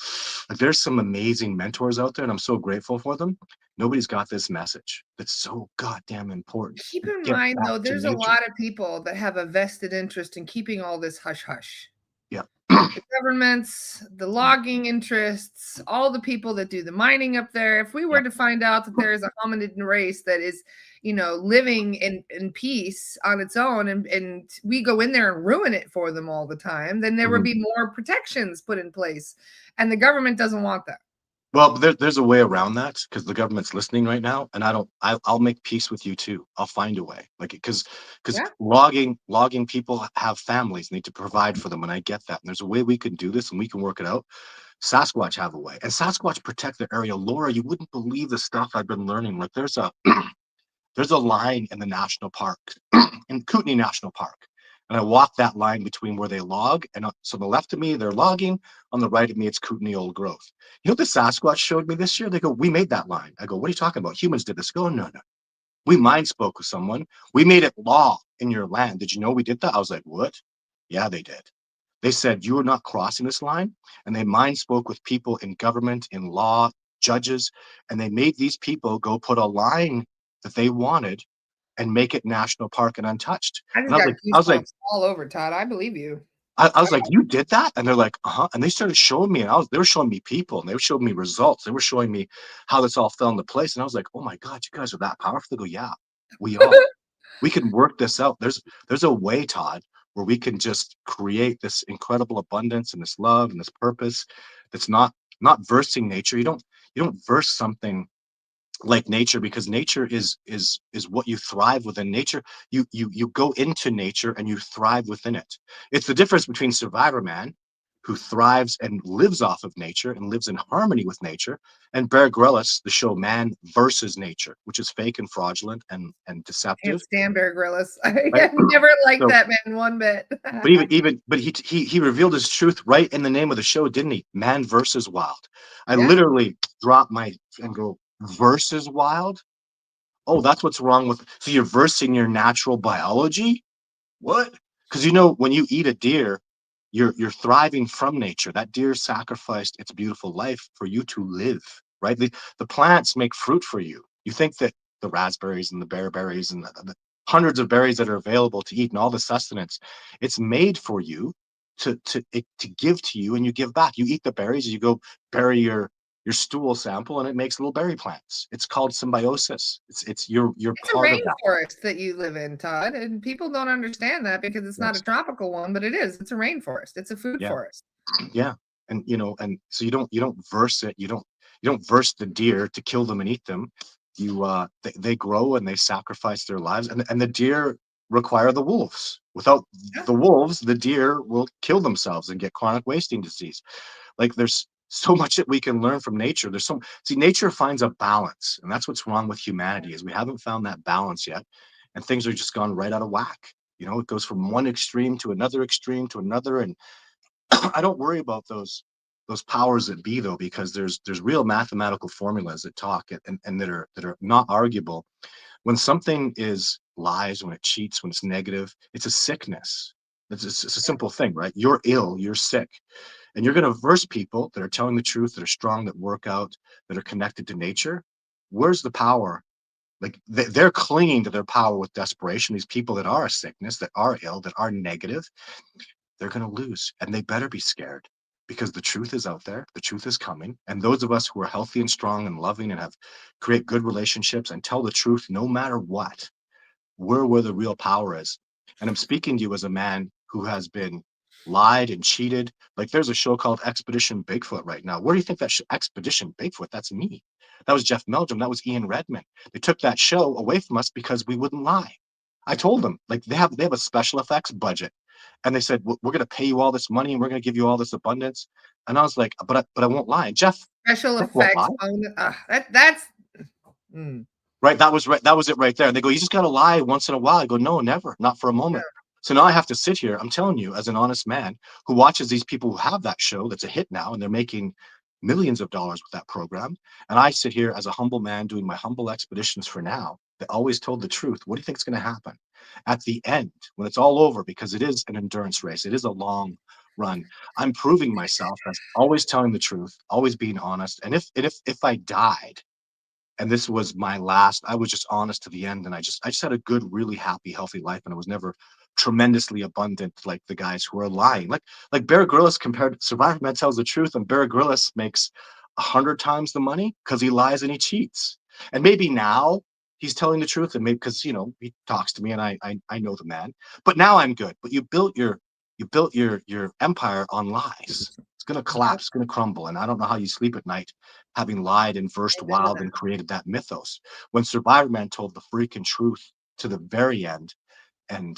Like, there's some amazing mentors out there, and I'm so grateful for them. Nobody's got this message that's so goddamn important. Keep in Get mind, back though, to there's a nature. lot of people that have a vested interest in keeping all this hush hush. Yeah. The governments, the logging interests, all the people that do the mining up there. If we Yeah. were to find out that there is a hominid race that is, living in peace on its own, and we go in there and ruin it for them all the time, then there would Mhm. be more protections put in place. And the government doesn't want that. Well, there's a way around that because the government's listening right now, and I don't. I'll make peace with you too. I'll find a way, like because Yeah. logging people have families, need to provide for them, and I get that. And there's a way we can do this, and we can work it out. Sasquatch have a way, and Sasquatch protect their area. Laura, you wouldn't believe the stuff I've been learning. Like there's a line in the national park, in Kootenai National Park. And I walk that line between where they log. And so on the left of me, they're logging. On the right of me, it's Kootenai Old Growth. You know what the Sasquatch showed me this year? They go, we made that line. I go, what are you talking about? Humans did this. Go, no, no. We mind spoke with someone. We made it law in your land. Did you know we did that? I was like, what? Yeah, they did. They said, you are not crossing this line. And they mind spoke with people in government, in law, judges. And they made these people go put a line that they wanted and make it national park and untouched. I And just I was got like, I was like, goosebumps all over, Todd. I believe you. I was like, you did that? And they're like, uh-huh. And they started showing me, and they were showing me people, and they were showing me results. They were showing me how this all fell into place. And I was like, oh my God, you guys are that powerful. They go, yeah, we are. We can work this out. There's a way, Todd, where we can just create this incredible abundance and this love and this purpose that's not versing nature. You don't verse something like nature, because nature is what you thrive within. Nature, you go into nature and you thrive within it. It's the difference between Survivor Man, who thrives and lives off of nature and lives in harmony with nature, and Bear Grylls, the show Man versus Nature, which is fake and fraudulent and Can't deceptive, stand Bear Grylls. I right? have never liked So, that man one bit. but even he revealed his truth right in the name of the show, didn't he? Man versus Wild. I Yeah. literally drop my and go, versus Wild. Oh, that's what's wrong with. So you're versing your natural biology? What? Because when you eat a deer, you're thriving from nature. That deer sacrificed its beautiful life for you to live, right? The plants make fruit for you. You think that the raspberries and the bearberries and the hundreds of berries that are available to eat and all the sustenance, it's made for you to give to you, and you give back. You eat the berries, you go bury your stool sample, and it makes little berry plants. It's called symbiosis. It's you're It's a part of that. rainforest that you live in, Todd, and people don't understand that because it's not a Yes. tropical one, but it is. It's a rainforest. It's a food Yeah. forest. Yeah. And and so you don't verse it. You don't verse the deer to kill them and eat them. They grow and they sacrifice their lives, and the deer require the wolves. Without Yeah. the wolves, the deer will kill themselves and get chronic wasting disease. Like, there's so much that we can learn from nature. See, nature finds a balance, and that's what's wrong with humanity, is we haven't found that balance yet, and things are just gone right out of whack. It goes from one extreme to another extreme to another, and I don't worry about those powers that be, though, because there's real mathematical formulas that talk, and that are not arguable. When something is lies, when it cheats, when it's negative, it's a sickness. It's a simple thing, right? You're ill, you're sick, and you're going to verse people that are telling the truth, that are strong, that work out, that are connected to nature. Where's the power? Like, they're clinging to their power with desperation. These people that are a sickness, that are ill, that are negative, they're going to lose, and they better be scared, because the truth is out there. The truth is coming, and those of us who are healthy and strong and loving and have create good relationships and tell the truth no matter what, we're where the real power is. And I'm speaking to you as a man who has been lied and cheated. Like, there's a show called Expedition Bigfoot right now. Where do you think that Expedition Bigfoot? That's me. That was Jeff Meldrum. That was Ian Redman. They took that show away from us because we wouldn't lie. I told them, like, they have a special effects budget, and they said, we're going to pay you all this money and we're going to give you all this abundance. And I was like, but I won't lie. And Special Jeff won't effects lie. bonus. That's Right. That was right. That was it right there. And they go, you just got to lie once in a while. I go, no, never, not for a moment. So now I have to sit here. I'm telling you, as an honest man who watches these people who have that show that's a hit now, and they're making millions of dollars with that program. And I sit here as a humble man doing my humble expeditions for now, that always told the truth. What do you think is going to happen at the end, when it's all over? Because it is an endurance race. It is a long run. I'm proving myself as always telling the truth, always being honest. And if I died, and this was my last, I was just honest to the end, and I just had a good, really happy, healthy life, and I was never tremendously abundant like the guys who are lying. Like Bear Grylls, compared, Survivor Man tells the truth, and Bear Grylls makes 100 times the money because he lies and he cheats. And maybe now he's telling the truth, and maybe because he talks to me, and I know the man. But now I'm good. But you built your empire on lies. It's going to collapse, it's going to crumble, and I don't know how you sleep at night, having lied and versed wild and created that mythos, when Survivor Man told the freaking truth to the very end. And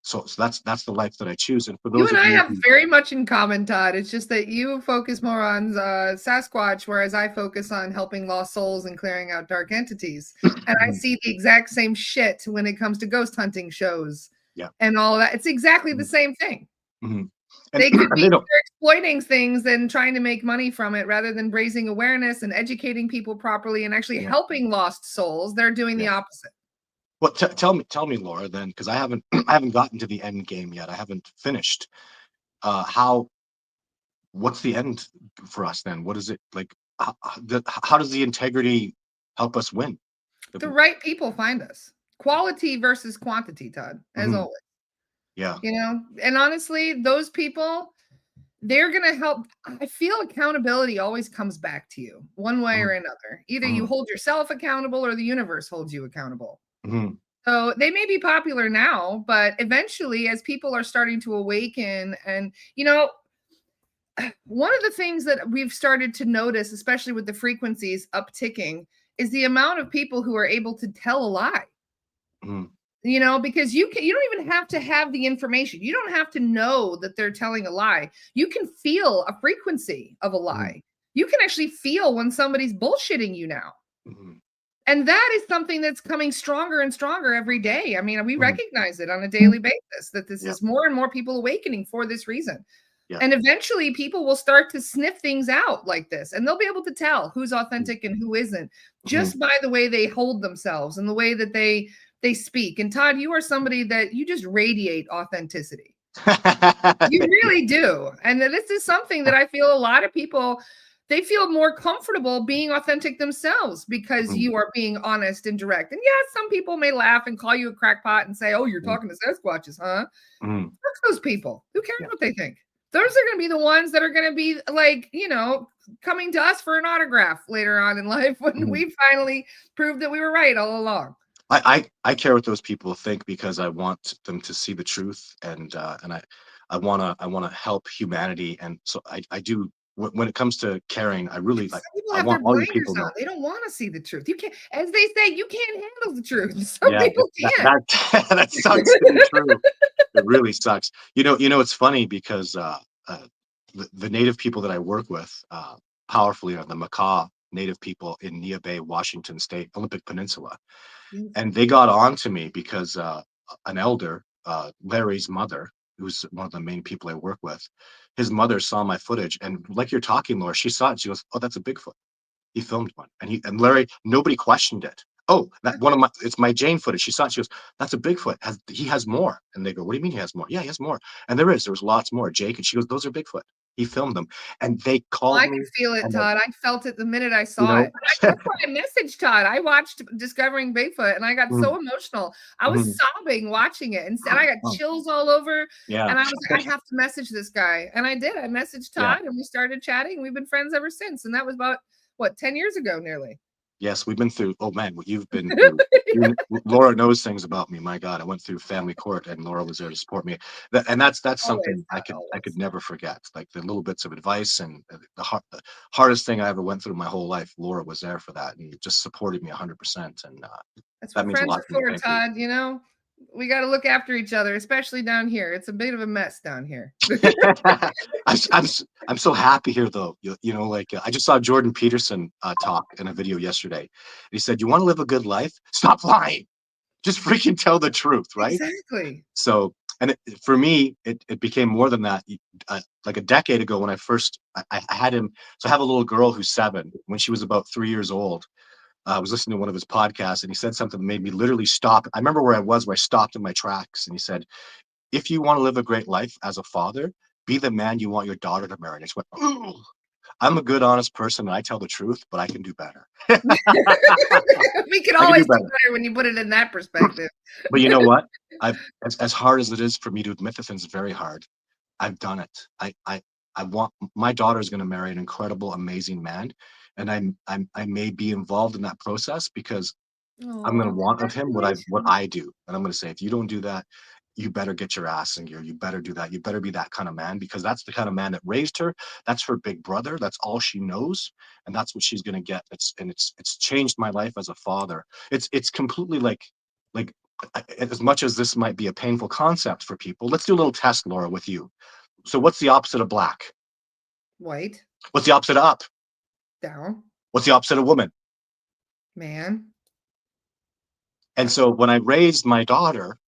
so that's the life that I choose. And for You those and of I you have who, very much in common, Todd. It's just that you focus more on Sasquatch, whereas I focus on helping lost souls and clearing out dark entities. And I see the exact same shit when it comes to ghost hunting shows yeah, and all that. It's exactly the same thing. mm-hmm. They could And be they don't. exploiting things and trying to make money from it rather than raising awareness and educating people properly and actually Yeah, helping lost souls. They're doing the yeah. opposite. Well, tell me, Laura, then, because I haven't gotten to the end game yet. I haven't finished. What's the end for us then? What is it like? How does the integrity help us win? The right people find us. Quality versus quantity, Todd, as Mhm. always. Yeah. And honestly, those people, they're going to help. I feel accountability always comes back to you one way or Mhm. another. Either you Mhm. hold yourself accountable or the universe holds you accountable. Mhm. So they may be popular now, but eventually, as people are starting to awaken, and one of the things that we've started to notice, especially with the frequencies upticking, is the amount of people who are able to tell a lie. Mhm. Because you don't even have to have the information. You don't have to know that they're telling a lie. You can feel a frequency of a Mhm. lie. You can actually feel when somebody's bullshitting you now. Mhm. And that is something that's coming stronger and stronger every day. I mean, we Mhm. recognize it on a daily basis that this Yeah. is more and more people awakening for this reason. Yeah. And eventually people will start to sniff things out like this, and they'll be able to tell who's authentic and who isn't Mhm. just by the way they hold themselves and the way that they speak. And Todd, you are somebody that you just radiate authenticity. You Yeah. really do. And this is something that I feel a lot of people they feel more comfortable being authentic themselves because Mhm. you are being honest and direct. And yes, some people may laugh and call you a crackpot and say, "Oh, you're Mhm. talking to Sasquatches, huh?" Mhm. Fuck those people. Who cares Yeah. what they think? Those are going to be the ones that are going to be like, coming to us for an autograph later on in life when Mhm. we finally proved that we were right all along. I care what those people think because I want them to see the truth, and I wanna help humanity, and so I do when it comes to caring, I really like Some people I have want their all you people blinders to on. know. They don't want to see the truth. You can't, as they say, you can't handle the truth. Some Yeah, people that can't. that that sucks to be true. It really sucks. It's funny because the native people that I work with powerfully are the Makah native people in Nia Bay, Washington State, Olympic Peninsula. Yes. And they got on to me because an elder, Larry's mother, who's one of the main people I work with, his mother saw my footage, and like you're talking, Laura, she saw it. She goes, "Oh, that's a Bigfoot. He filmed one." And Larry, nobody questioned it. Oh, that one of my it's my Jane footage. She saw it. She goes, "That's a Bigfoot. He has more." And they go, "What do you mean he has more?" "Yeah, he has more." And there was lots more. Jake, and she goes, "Those are Bigfoot. He filmed them." And they Well, called I could me, feel it, and Todd. I felt it the minute I you saw know, it. That's why I messaged Todd. I watched Discovering Bigfoot and I got mm, so emotional. I was mhm. sobbing watching it, and I got Oh, chills all over. yeah, And I was like, I have to message this guy. And I did. I messaged yeah. Todd and we started chatting. We've been friends ever since. And that was about, what, 10 years ago nearly. Yes, we've been through. Oh man, what you've been through. Laura knows things about me. My God, I went through family court, and Laura was there to support me. And that's Always, something Todd, I could always. never forget. Like the little bits of advice and the hardest thing I ever went through in my whole life. Laura was there for that and just supported me 100%, and That's that what means a friends lot are to me. for, Thank you. Todd. We got to look after each other, especially down here. It's a bit of a mess down here. I'm so happy here though. Like I just saw Jordan Peterson talk in a video yesterday. He said, "You want to live a good life? Stop lying. Just freaking tell the truth, right?" Exactly. So, and for me, it became more than that. Like a decade ago, when I had him. So I have a little girl who's 7. When she was about 3 years old, I was listening to one of his podcasts, and he said something that made me literally stop. I remember where I stopped in my tracks, and he said, "If you want to live a great life as a father, be the man you want your daughter to marry." And I just went, "Ooh, I'm a good, honest person, and I tell the truth, but I can do better. We could I can do always do better." better when you put it in that perspective. But you know what? As hard as it is for me to admit the things very hard, I've done it. I want my daughter is going to marry an incredible, amazing man, and I may be involved in that process because I'm going Oh, to want of him what congratulations. I do, and I'm going to say, if you don't do that, you better get your ass in gear. You better do that. You better be that kind of man because that's the kind of man that raised her. That's her big brother. That's all she knows, and that's what she's going to get. It's changed my life as a father. It's completely like as much as this might be a painful concept for people. Let's do a little test, Laura, with you. So what's the opposite of black? White, What's the opposite of up? down, What's the opposite of woman? man. And so when I raised my daughter,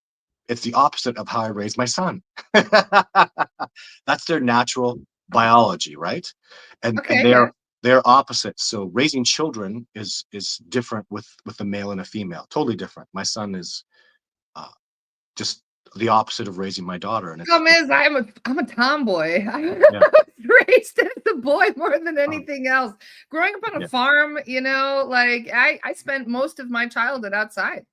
it's the opposite of how I raised my son. That's their natural biology, right? And Okay, yeah. they're opposites. So raising children is different with a male and a female, totally different. My son is uh, just the opposite of raising my daughter, and Problem is, I'm a tomboy. I yeah, was raised as a boy more than um, anything else. Growing up on a yeah. farm, like I spent most of my childhood outside.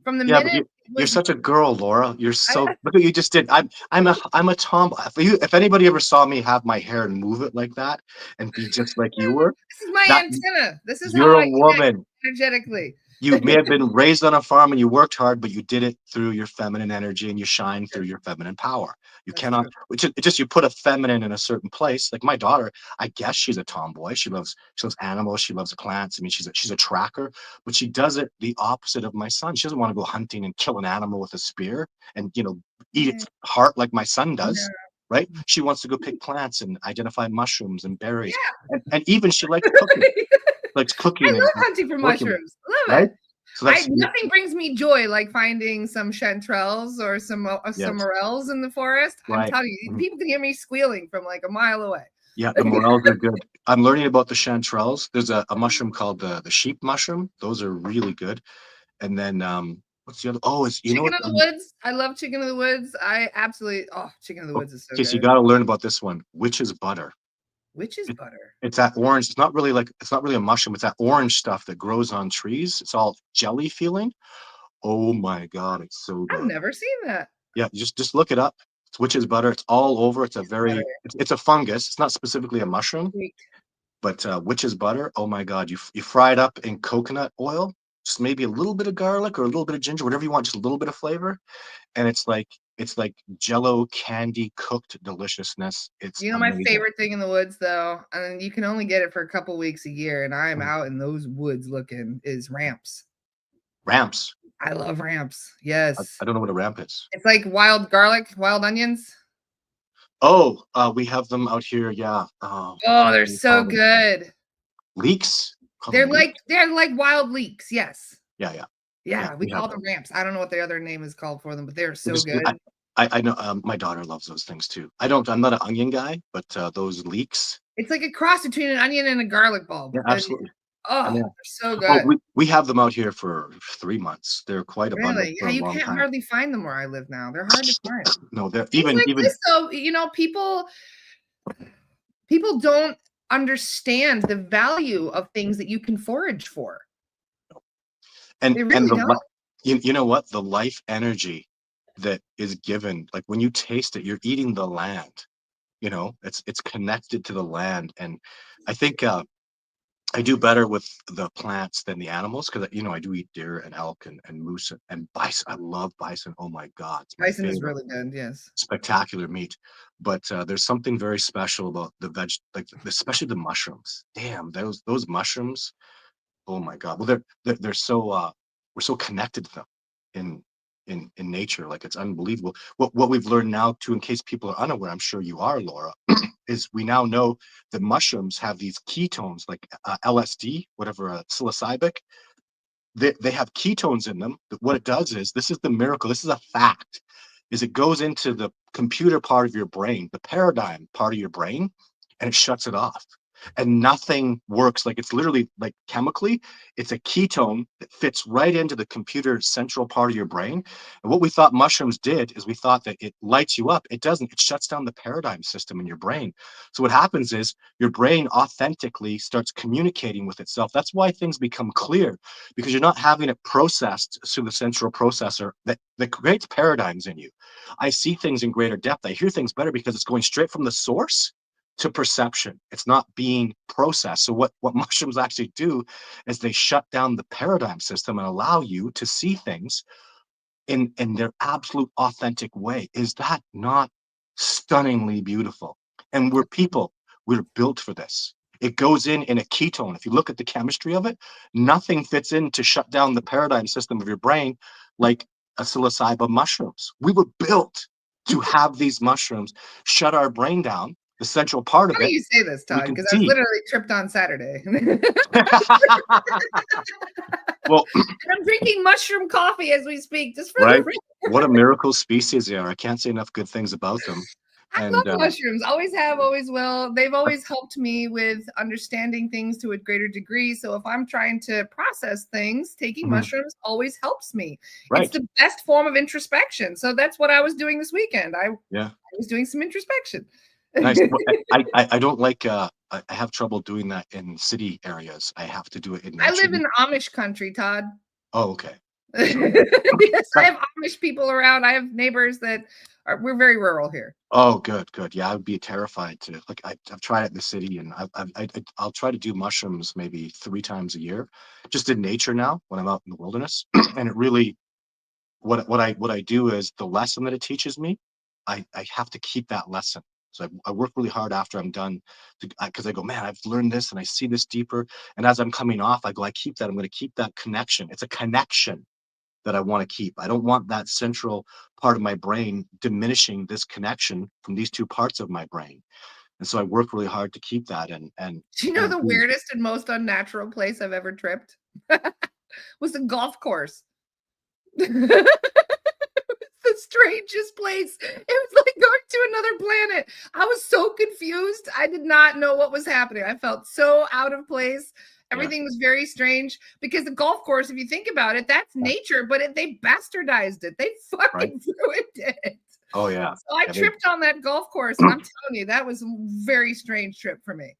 From the Yeah, but minute it you're was such a girl, Laura. You're I, so look what you just did. I'm a tomboy. If anybody ever saw me have my hair and move it like that and be just like you were, this is my that antenna. This is how you're a I connect woman. energetically. You may have been raised on a farm and you worked hard, but you did it through your feminine energy and you shine through your feminine power. You That's cannot, true. it just you put a feminine in a certain place. Like my daughter, I guess she's a tomboy. She loves animals. She loves plants. I mean, she's a tracker, but she does it the opposite of my son. She doesn't want to go hunting and kill an animal with a spear and eat Yeah. its heart like my son does. No. Right? She wants to go pick plants and identify mushrooms and berries, Yeah. and even she likes I cooking and love hunting for working. mushrooms. Love Right? it. So I that's nothing brings me joy like finding some chanterelles or some yes, morels in the forest. I'm right. telling you, Mhm. people can hear me squealing from like a mile away. Yeah, the morels are good. I'm learning about the chanterelles. There's a mushroom called the sheep mushroom. Those are really good. And then what's the other? Oh, is you know Chicken what? of the woods. I love chicken of the woods. I absolutely chicken of the woods is so Okay, so you good. got to learn about this one, witch's butter. Witch's butter. It's that orange. It's not really a mushroom. It's that orange stuff that grows on trees. It's all jelly feeling. Oh my God, it's so I've good. never seen that. Yeah, just look it up. It's witch's butter. It's all over. It's a Witch's butter. it's a fungus. It's not specifically a mushroom, Sweet. but witch's butter. Oh my God, you fry it up in coconut oil, just maybe a little bit of garlic or a little bit of ginger, whatever you want, just a little bit of flavor, and it's like Jello candy cooked deliciousness. It's You know my amazing. favorite thing in the woods, though, and you can only get it for a couple weeks a year, and I'm out in those woods looking, is ramps. Ramps. I love ramps. Yes. I don't know what a ramp is. It's like wild garlic, wild onions. Oh, we have them out here. Yeah. Oh, they're so good. Leeks. They're like wild leeks. Yes. Yeah. Yeah, we call them ramps. I don't know what the other name is called for them, but they're so good. I know my daughter loves those things too. I'm not an onion guy, but those leeks. It's like a cross between an onion and a garlic bulb. Yeah, absolutely. Oh, they're so good. Oh, we have them out here for 3 months. They're quite abundant. Really? Yeah, you can't hardly find them where I live now. They're hard to find. No, they're even this, though, you know, people don't understand the value of things that you can forage for. And they really don't. You know what? The life energy that is given, like when you taste it, you're eating the land. You know, it's connected to the land, and I think I do better with the plants than the animals because I do eat deer and elk and moose and bison. I love bison. Oh my God, bison is really good. Yes, spectacular meat. But there's something very special about the like especially the mushrooms. Damn, those mushrooms. Oh my God. Well, they're so we're so connected to them in nature. Like it's unbelievable. What we've learned now too, in case people are unaware, I'm sure you are, Laura, is we now know that mushrooms have these ketones like LSD, whatever, psilocybin. They have ketones in them. What it does is, this is the miracle. This is a fact. Is it goes into the computer part of your brain, the paradigm part of your brain, and it shuts it off. And nothing works. Like it's literally like chemically, it's a ketone that fits right into the computer central part of your brain. And what we thought mushrooms did is we thought that it lights you up. It doesn't. It shuts down the paradigm system in your brain. So what happens is your brain authentically starts communicating with itself. That's why things become clear, because you're not having it processed through the central processor that creates paradigms in you. I see things in greater depth. I hear things better because it's going straight from the source to perception. It's not being processed. So what mushrooms actually do is they shut down the paradigm system and allow you to see things in their absolute authentic way. Is that not stunningly beautiful? And we're built for this. It goes in a ketone. If you look at the chemistry of it, nothing fits in to shut down the paradigm system of your brain like a psilocybin mushrooms. We were built to have these mushrooms shut our brain down, the central part of it. How do you say this, Todd? Because I was literally tripped on Saturday. Well, I'm drinking mushroom coffee as we speak, just for right. What a miracle species they are. I can't say enough good things about them. I love mushrooms. Always have, always will. They've always helped me with understanding things to a greater degree. So if I'm trying to process things, taking mushrooms always helps me. Right. It's the best form of introspection. So that's what I was doing this weekend. I was doing some introspection. Nice. I don't like I have trouble doing that in city areas. I have to do it in nature. I live in Amish country, Todd. Oh, okay. Yes, I have Amish people around. I have neighbors that we're very rural here. Oh, good. Yeah, I would be terrified to I've tried it in the city, and I'll try to do mushrooms maybe 3 times a year, just in nature now when I'm out in the wilderness. And it really, what I do is the lesson that it teaches me, I have to keep that lesson. So I work really hard after I'm done because I go, man, I've learned this and I see this deeper. And as I'm coming off, I go, I'm going to keep that connection. It's a connection that I want to keep. I don't want that central part of my brain diminishing this connection from these 2 parts of my brain. And so I work really hard to keep that. And do you know the weirdest and most unnatural place I've ever tripped was a golf course. The strangest place. It was like going to another planet. I was so confused. I did not know what was happening. I felt so out of place. Everything was very strange because the golf course, if you think about it, that's nature, but they bastardized it. They fucking ruined it. Oh yeah. So I Yeah, tripped on that golf course, and I'm telling you, that was a very strange trip for me.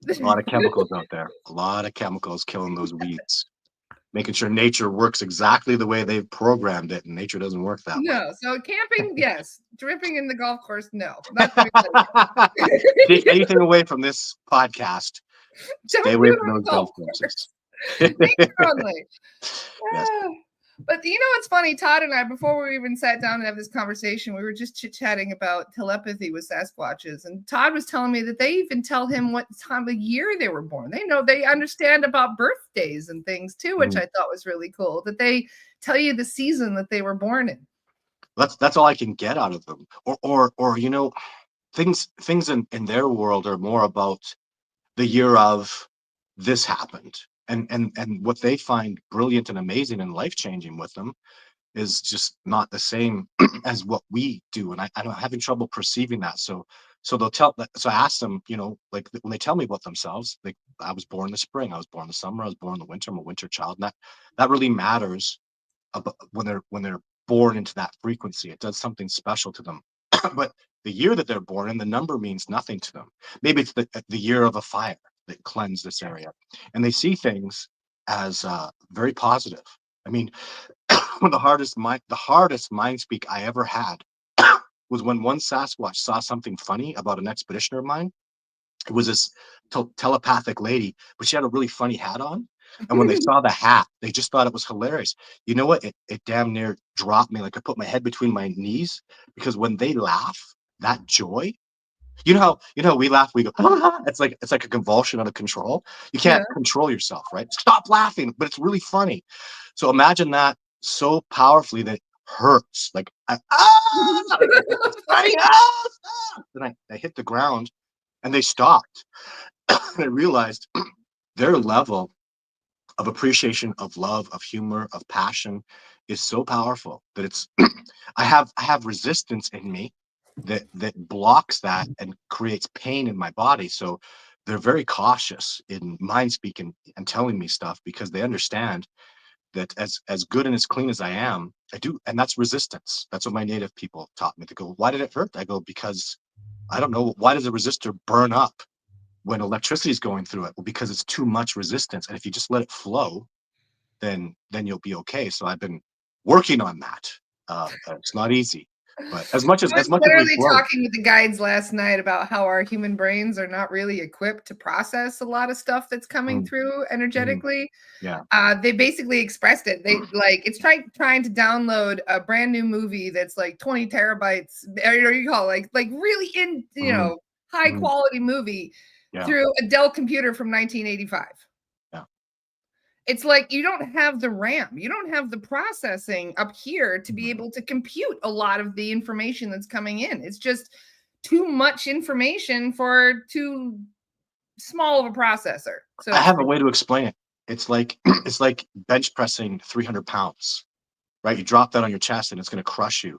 a lot of chemicals out there. A lot of chemicals killing those weeds. Making sure nature works exactly the way they've programmed it, and nature doesn't work that way. No, so camping, yes. Dripping in the golf course, no. Not for anybody. Take anything away from this podcast. Stay Don't do away it from on those the golf golf course. courses. Nature only. Yes. Ah. But you know what's funny? Todd and I, before we even sat down and have this conversation, we were just chit-chatting about telepathy with Sasquatches. And Todd was telling me that they even tell him what time of year they were born. They know, they understand about birthdays and things too, which I thought was really cool. That they tell you the season that they were born in. That's all I can get out of them. Or you know, things in their world are more about the year of this happened. And what they find brilliant and amazing and life-changing with them is just not the same as what we do. And I'm having trouble perceiving that. So they'll tell, so I ask them, you know, like when they tell me about themselves, like I was born in the spring, I was born in the summer, I was born in the winter, I'm a winter child. And that really matters about when they're born into that frequency. It does something special to them. But the year that they're born in, the number means nothing to them. Maybe it's the year of a fire that cleansed this area. And they see things as very positive. I mean, the hardest mind speak I ever had was when one Sasquatch saw something funny about an expeditioner of mine. It was this telepathic lady, but she had a really funny hat on. And when they saw the hat, they just thought it was hilarious. You know what? It damn near dropped me. Like I put my head between my knees, because when they laugh, that joy, you know how we laugh, we go, ah! It's like a convulsion out of control. You Yeah. can't control yourself, right? Stop laughing, but it's really funny. So imagine that so powerfully that it hurts. Like then I hit the ground and they stopped. And I realized their level of appreciation, of love, of humor, of passion is so powerful that it's I have resistance in me that blocks that and creates pain in my body. So they're very cautious in mind speak and telling me stuff, because they understand that as good and as clean as I am, I do, and that's resistance. That's what my native people taught me. To go, why did it hurt? I go, because I don't know. Why does a resistor burn up when electricity is going through it? Well, because it's too much resistance, and if you just let it flow, then you'll be okay. So I've been working on that. It's not easy, but as much as I was as much as we literally flow. talking with the guides last night about how our human brains are not really equipped to process a lot of stuff that's coming Mm, through mm, energetically. yeah. They basically expressed it. They like it's trying to download a brand new movie that's like 20 terabytes, or you call it, like really in Mm, high mm, quality movie yeah. through a Dell computer from 1985. Yeah. It's like you don't have the RAM, you don't have the processing up here to be Mm. able to compute a lot of the information that's coming in. It's just too much information for too small of a processor, so I to have a speak. way to explain it. It's like it's like bench pressing 300 pounds, right? You drop that on your chest and it's going to crush you.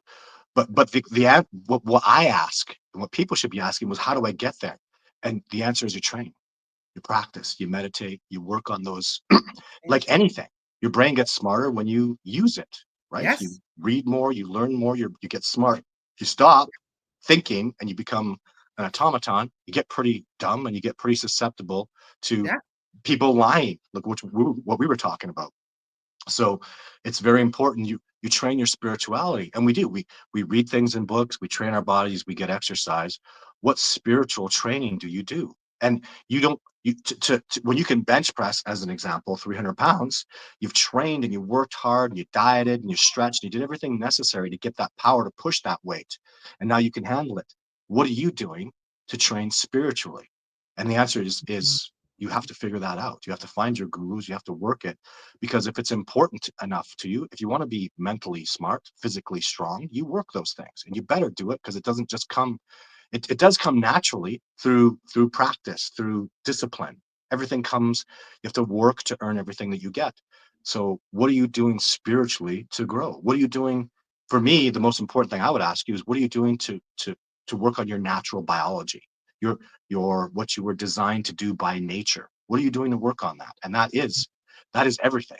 But what I ask and what people should be asking was, how do I get there? And the answer is you train, you practice, you meditate, you work on those. Like anything, your brain gets smarter when you use it, right? You Yes. read more, you learn more, you get smart. If you stop thinking and you become an automaton, you get pretty dumb and you get pretty susceptible to Yeah. people lying, like what we were talking about. So it's very important you train your spirituality, and we do. We read things in books, we train our bodies, we get exercise. What spiritual training do you do? And you don't you when you can bench press, as an example, 300 pounds, you've trained and you worked hard and you dieted and you stretched and you did everything necessary to get that power to push that weight, and now you can handle it. What are you doing to train spiritually? And the answer is you have to figure that out. You have to find your gurus, you have to work it, because if it's important enough to you, if you want to be mentally smart, physically strong, you work those things, and you better do it, because it doesn't just come. It does come naturally through practice, through discipline. Everything comes. You have to work to earn everything that you get. So what are you doing spiritually to grow? What are you doing? For me, the most important thing I would ask you is, what are you doing to work on your natural biology, your what you were designed to do by nature? What are you doing to work on that? And that is everything.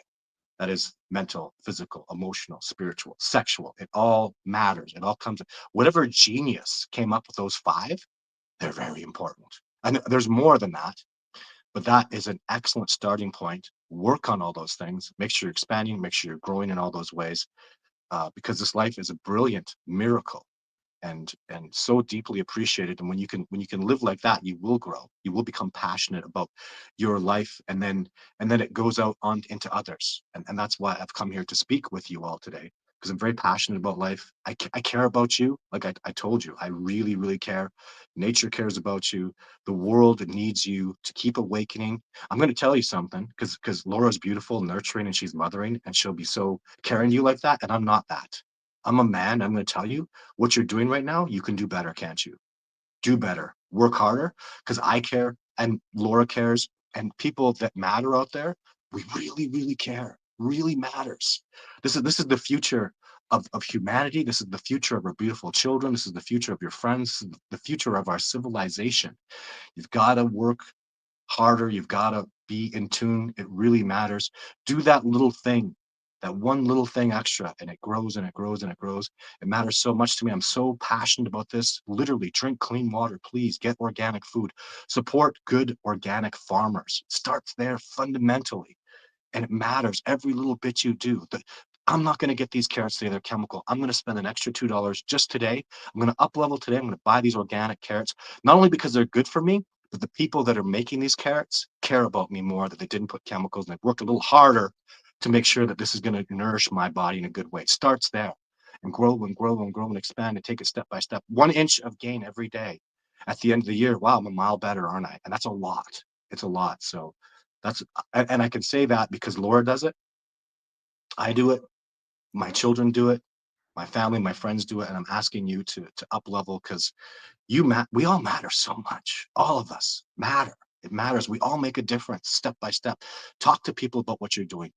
That is mental, physical, emotional, spiritual, sexual. It all matters. It all comes. Whatever genius came up with those 5, they're very important. And there's more than that, but that is an excellent starting point. Work on all those things. Make sure you're expanding. Make sure you're growing in all those ways, because this life is a brilliant miracle, and so deeply appreciated. And when you can live like that, you will grow. You will become passionate about your life, and then it goes out on into others. And that's why I've come here to speak with you all today, because I'm very passionate about life. I care about you. Like I told you, I really, really care. Nature cares about you. The world needs you to keep awakening. I'm going to tell you something, because Laura's beautiful, nurturing, and she's mothering, and she'll be so caring to you like that. And I'm not that. I'm a man. I'm going to tell you, what you're doing right now, you can do better, can't you? Do better. Work harder, because I care, and Laura cares, and people that matter out there, we really, really care. Really matters. This is the future of humanity. This is the future of our beautiful children. This is the future of your friends. This is the future of our civilization. You've got to work harder. You've got to be in tune. It really matters. Do that little thing, that one little thing extra, and it grows and it grows and it grows. It matters so much to me. I'm so passionate about this. Literally, drink clean water, please. Get organic food. Support good organic farmers. It starts there fundamentally, and it matters every little bit you do. I'm not going to get these carrots today. They're chemical. I'm going to spend an extra $2 just today. I'm going to up level today. I'm going to buy these organic carrots, not only because they're good for me, but the people that are making these carrots care about me more, that they didn't put chemicals, and they've worked a little harder to make sure that this is going to nourish my body in a good way. It starts there, and grow and grow and grow and expand, and take it step by step. 1 inch of gain every day. At the end of the year, wow, I'm a mile better, aren't I? And that's a lot. It's a lot. So that's, and I can say that because Laura does it. I do it. My children do it. My family, my friends do it. And I'm asking you to up level, because we all matter so much. All of us matter. It matters. We all make a difference step by step. Talk to people about what you're doing.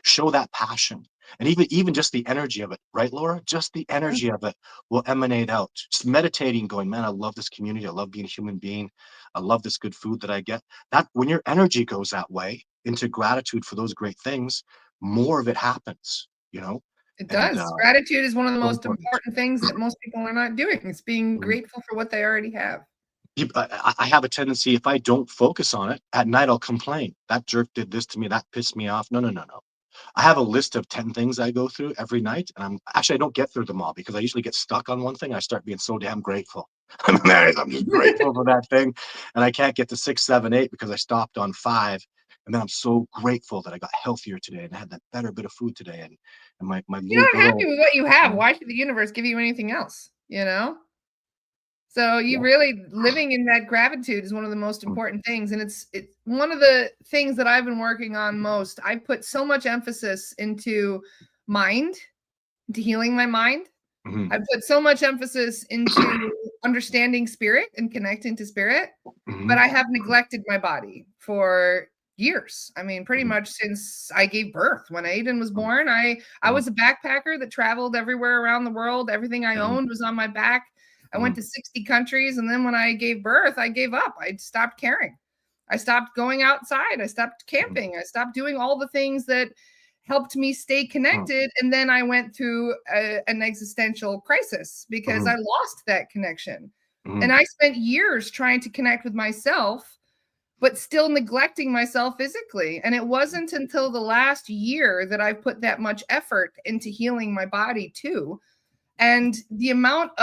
Show that passion. And even just the energy of it, right, Laura? Just the energy of it will emanate out. Just meditating, going, man, I love this community. I love being a human being. I love this good food that I get. That when your energy goes that way into gratitude for those great things, more of it happens, you know? It And does. Gratitude is one of the so most important. important things that most people are not doing. It's being Mhm. grateful for what they already have. I have a tendency, if I don't focus on it, at night I'll complain. That jerk did this to me. That pissed me off. No, no, no, no. I have a list of 10 things I go through every night, and I don't get through them all, because I usually get stuck on one thing. I start being so damn grateful. I'm just grateful for that thing, and I can't get to 6, 7, 8 because I stopped on 5. And then I'm so grateful that I got healthier today and I had that better bit of food today. And my You're little not happy girl, with what you have. Why should the universe give you anything else? You know? So you yeah. really living in that gratitude is one of the most important things. And it's one of the things that I've been working on most. I put so much emphasis into mind, into healing my mind. Mhm. I put so much emphasis into understanding spirit and connecting to spirit, but Mhm. I have neglected my body for years. I mean, pretty Mhm. much since I gave birth. When Aiden was Mhm. born, I Mhm. was a backpacker that traveled everywhere around the world. Everything I Mhm. owned was on my back. I went Mhm. to 60 countries, and then when I gave birth, I gave up. I stopped caring. I stopped going outside. I stopped Mhm. camping. I stopped doing all the things that helped me stay connected. And then I went through an existential crisis because I Mhm. lost that connection. And Mhm. I spent years trying to connect with myself, but still neglecting myself physically. And it wasn't until the last year that I put that much effort into healing my body too. And the amount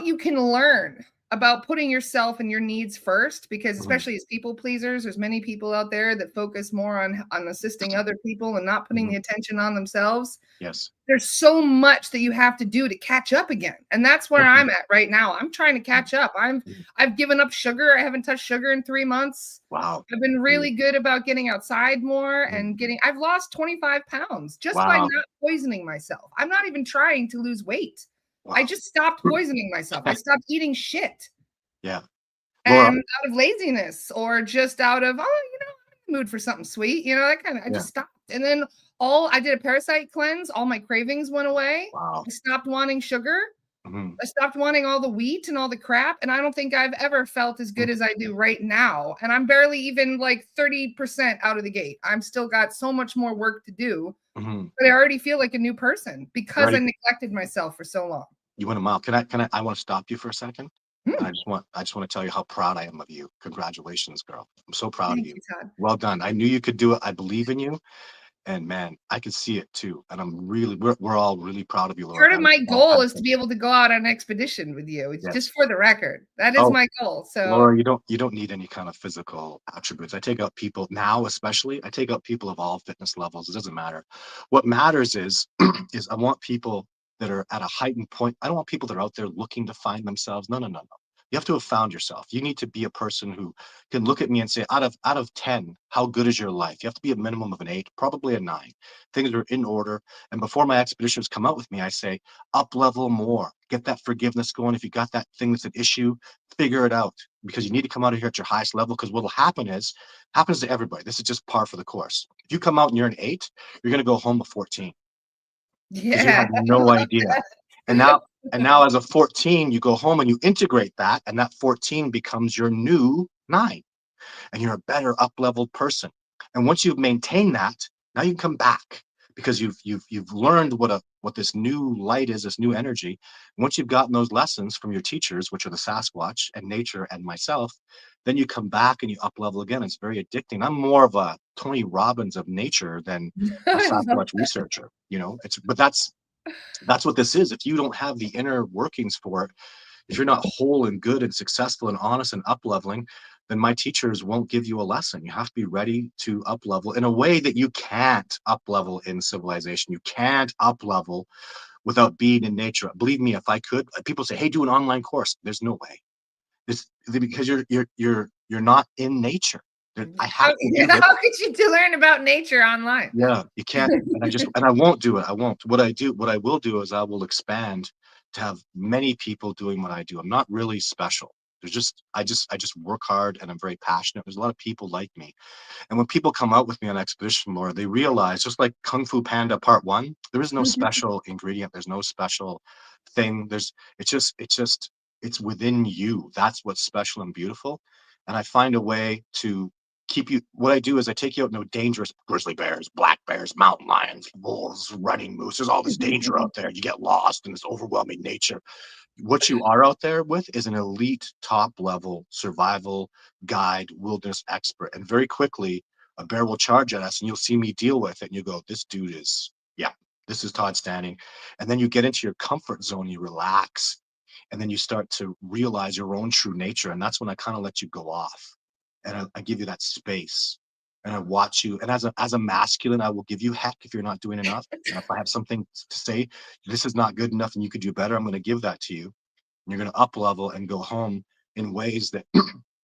you can learn about putting yourself and your needs first, because Mhm. especially as people pleasers, there's many people out there that focus more on assisting other people and not putting Mhm. the attention on themselves. Yes. There's so much that you have to do to catch up again. And that's where Okay. I'm at right now. I'm trying to catch up. Mhm. I've given up sugar. I haven't touched sugar in 3 months. Wow. I've been Mhm. really good about getting outside more Mhm. and I've lost 25 pounds just by Wow. not poisoning myself. I'm not even trying to lose weight. I Wow. just stopped poisoning myself. I stopped eating shit. Yeah. Laura. And out of laziness or just out of, I'm in the mood for something sweet, that kind of, I Yeah. just stopped. And then I did a parasite cleanse. All my cravings went away. Wow. I stopped wanting sugar. I stopped wanting all the wheat and all the crap. And I don't think I've ever felt as good as I do right now. And I'm barely even like 30% out of the gate. I'm still got so much more work to do. But I already feel like a new person because I neglected myself for so long. You went a mile. I want to stop you for a second. And I just want to tell you how proud I am of you. Congratulations, girl. I'm so proud of you. Todd. Well done. I knew you could do it. I believe in you. And man, I could see it too. And we're all really proud of you, Laura. Part of my goal is to be able to go out on an expedition with you. It's just for the record. That is my goal. So Laura, you don't need any kind of physical attributes. I take out people now, especially. I take out people of all fitness levels. It doesn't matter. What matters is I want people that are at a heightened point. I don't want people that are out there looking to find themselves. No. You have to have found yourself. You need to be a person who can look at me and say, out of 10, how good is your life? You have to be a minimum of an 8, probably a 9. Things are in order. And before my expeditions come out with me, I say, up level more. Get that forgiveness going. If you got that thing that's an issue, figure it out, because you need to come out of here at your highest level. Because what will happens to everybody. This is just par for the course. If you come out and you're an 8, you're going to go home a 14. Because you have no idea. And now as a 14, you go home and you integrate that, and that 14 becomes your new 9, and you're a better up-leveled person. And once you've maintained that, now you can come back, because you've learned what this new light is, this new energy. And once you've gotten those lessons from your teachers, which are the Sasquatch and nature and myself, then you come back and you up-level again. It's very addicting. I'm more of a Tony Robbins of nature than a Sasquatch researcher, but that's what this is. If you don't have the inner workings for it, if you're not whole and good and successful and honest and up-leveling, then my teachers won't give you a lesson. You have to be ready to up-level in a way that you can't up-level in civilization. You can't up-level without being in nature. Believe me, if I could, people say, hey, do an online course. There's no way. It's because you're not in nature. How could you learn about nature online? Yeah, you can't. And I won't do it. I won't. What I will do is I will expand to have many people doing what I do. I'm not really special. I just work hard, and I'm very passionate. There's a lot of people like me. And when people come out with me on expedition, Laura, they realize, just like Kung Fu Panda Part 1, there is no special ingredient. There's no special thing. It's within you. That's what's special and beautiful. And I find a way to keep you. What I do is I take you out no dangerous grizzly bears, black bears, mountain lions, wolves, running moose. There's all this danger out there. You get lost in this overwhelming nature. What you are out there with is an elite, top level survival guide, wilderness expert. And very quickly, a bear will charge at us, and you'll see me deal with it. And you go, this is Todd Standing. And then you get into your comfort zone, you relax, and then you start to realize your own true nature. And that's when I kind of let you go off. And I give you that space, and I watch you. And as a masculine, I will give you heck if you're not doing enough. And if I have something to say, this is not good enough and you could do better, I'm going to give that to you. And you're going to up level and go home in ways that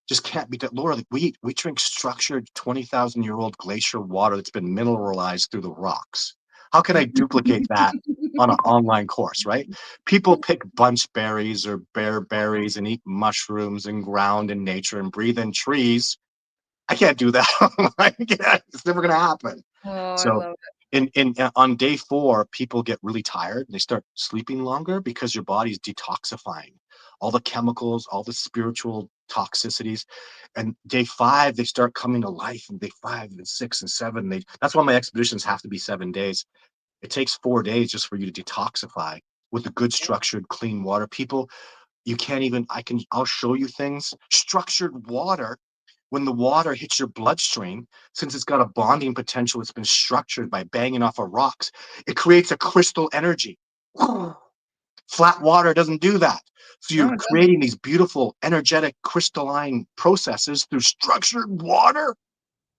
just can't be done. Laura, we drink structured 20,000-year-old glacier water that's been mineralized through the rocks. How can I duplicate that on an online course, right? People pick bunch berries or bear berries and eat mushrooms and ground in nature and breathe in trees. I can't do that. It's never going to happen. Oh, so I love it. On day 4, people get really tired. They start sleeping longer because your body's detoxifying all the chemicals, all the spiritual toxicities. And day 5, they start coming to life. And day 5 and 6 and 7, that's why my expeditions have to be 7 days. It takes 4 days just for you to detoxify with the good structured clean water. People, you can't even, I'll show you things. Structured water, when the water hits your bloodstream, since it's got a bonding potential, it's been structured by banging off of rocks, it creates a crystal energy. Flat water doesn't do that. So you're creating these beautiful energetic crystalline processes through structured water.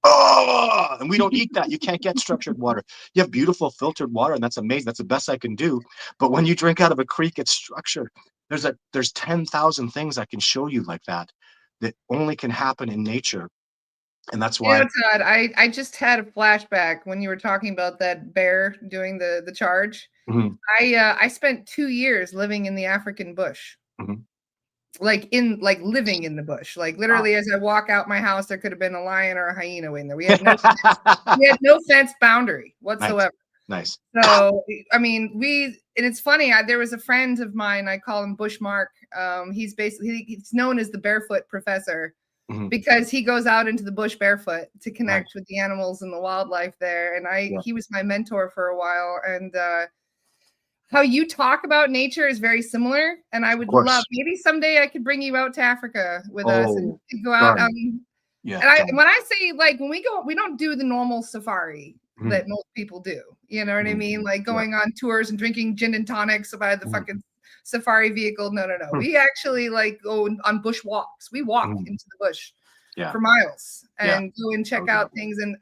Oh, and we don't eat that. You can't get structured water. You have beautiful filtered water, and that's amazing. That's the best I can do. But when you drink out of a creek, it's structured. There's 10,000 things I can show you like that only can happen in nature. And that's why. Todd, I just had a flashback when you were talking about that bear doing the charge. Mm-hmm. I spent 2 years living in the African bush. Mm-hmm. Like living in the bush. Like literally, as I walk out my house, there could have been a lion or a hyena in there. We had no fence boundary whatsoever. Nice. So, I mean, and it's funny. There was a friend of mine. I call him Bush Mark. He's known as the Barefoot Professor Mhm. because he goes out into the bush barefoot to connect Nice. with the animals and the wildlife there. And Yeah. he was my mentor for a while. And how you talk about nature is very similar. And I Of would love, course. maybe someday I could bring you out to Africa with us and Oh, go out. done. Yeah, And done. when I say, like, when we go, we don't do the normal safari Mhm. that most people do. You know what I Mhm. mean? Like Yeah. going on tours and drinking gin and tonics by the Mhm. fucking safari vehicle. No, no, no. Hmm. We actually like go on bush walks. We walk Mhm. into the bush Yeah. for miles Yeah. and go and check Okay. out things. And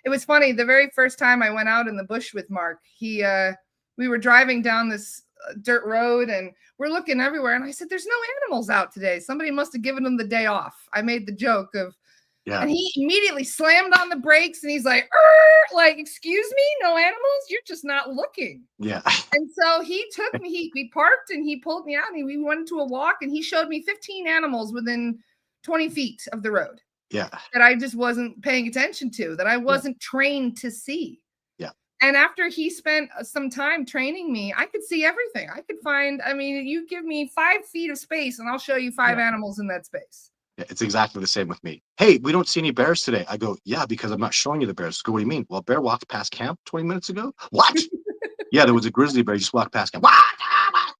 it was funny. The very first time I went out in the bush with Mark, we were driving down this dirt road and we're looking everywhere. And I said, "There's no animals out today. Somebody must have given them the day off." I made the joke of, Yeah. and he immediately slammed on the brakes and he's like, "Excuse me, no animals? You're just not looking." Yeah. And so he took me, we parked and he pulled me out and we went to a walk and he showed me 15 animals within 20 feet of the road Yeah. that I just wasn't paying attention to, that I Yeah. wasn't trained to see. Yeah. And after he spent some time training me, I could see everything. I could find, I mean, you give me 5 feet of space and I'll show you five Yeah. animals in that space. Yeah. It's exactly the same with me. Hey, we don't see any bears today. I go, yeah, because I'm not showing you the bears. Go, what do you mean? Well, a bear walked past camp 20 minutes ago. What? Yeah, there was a grizzly bear. You just walked past camp. What?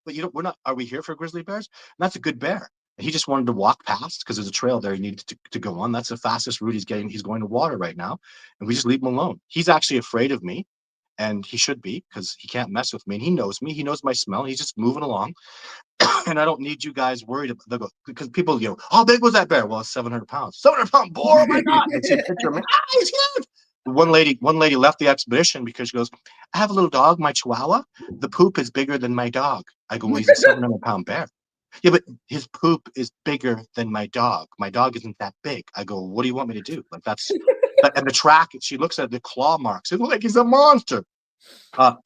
But you know, we're not. Are we here for grizzly bears? And that's a good bear. And he just wanted to walk past because there's a trail there he needed to go on. That's the fastest route he's getting. He's going to water right now, and we just leave him alone. He's actually afraid of me, and he should be because he can't mess with me. And he knows me. He knows my smell. He's just moving along, and I don't need you guys worried about. They'll go because people, how big was that bear? Well, it's 700 pounds. 700 pound boar. Oh my god! They see a picture of me. Ah, he's huge. One lady left the expedition because she goes, I have a little dog, my Chihuahua. The poop is bigger than my dog. I go, well, he's a 700 pound bear. Yeah, but his poop is bigger than my dog. My dog isn't that big. I go, what do you want me to do? Like and the track. She looks at the claw marks. It looks like he's a monster.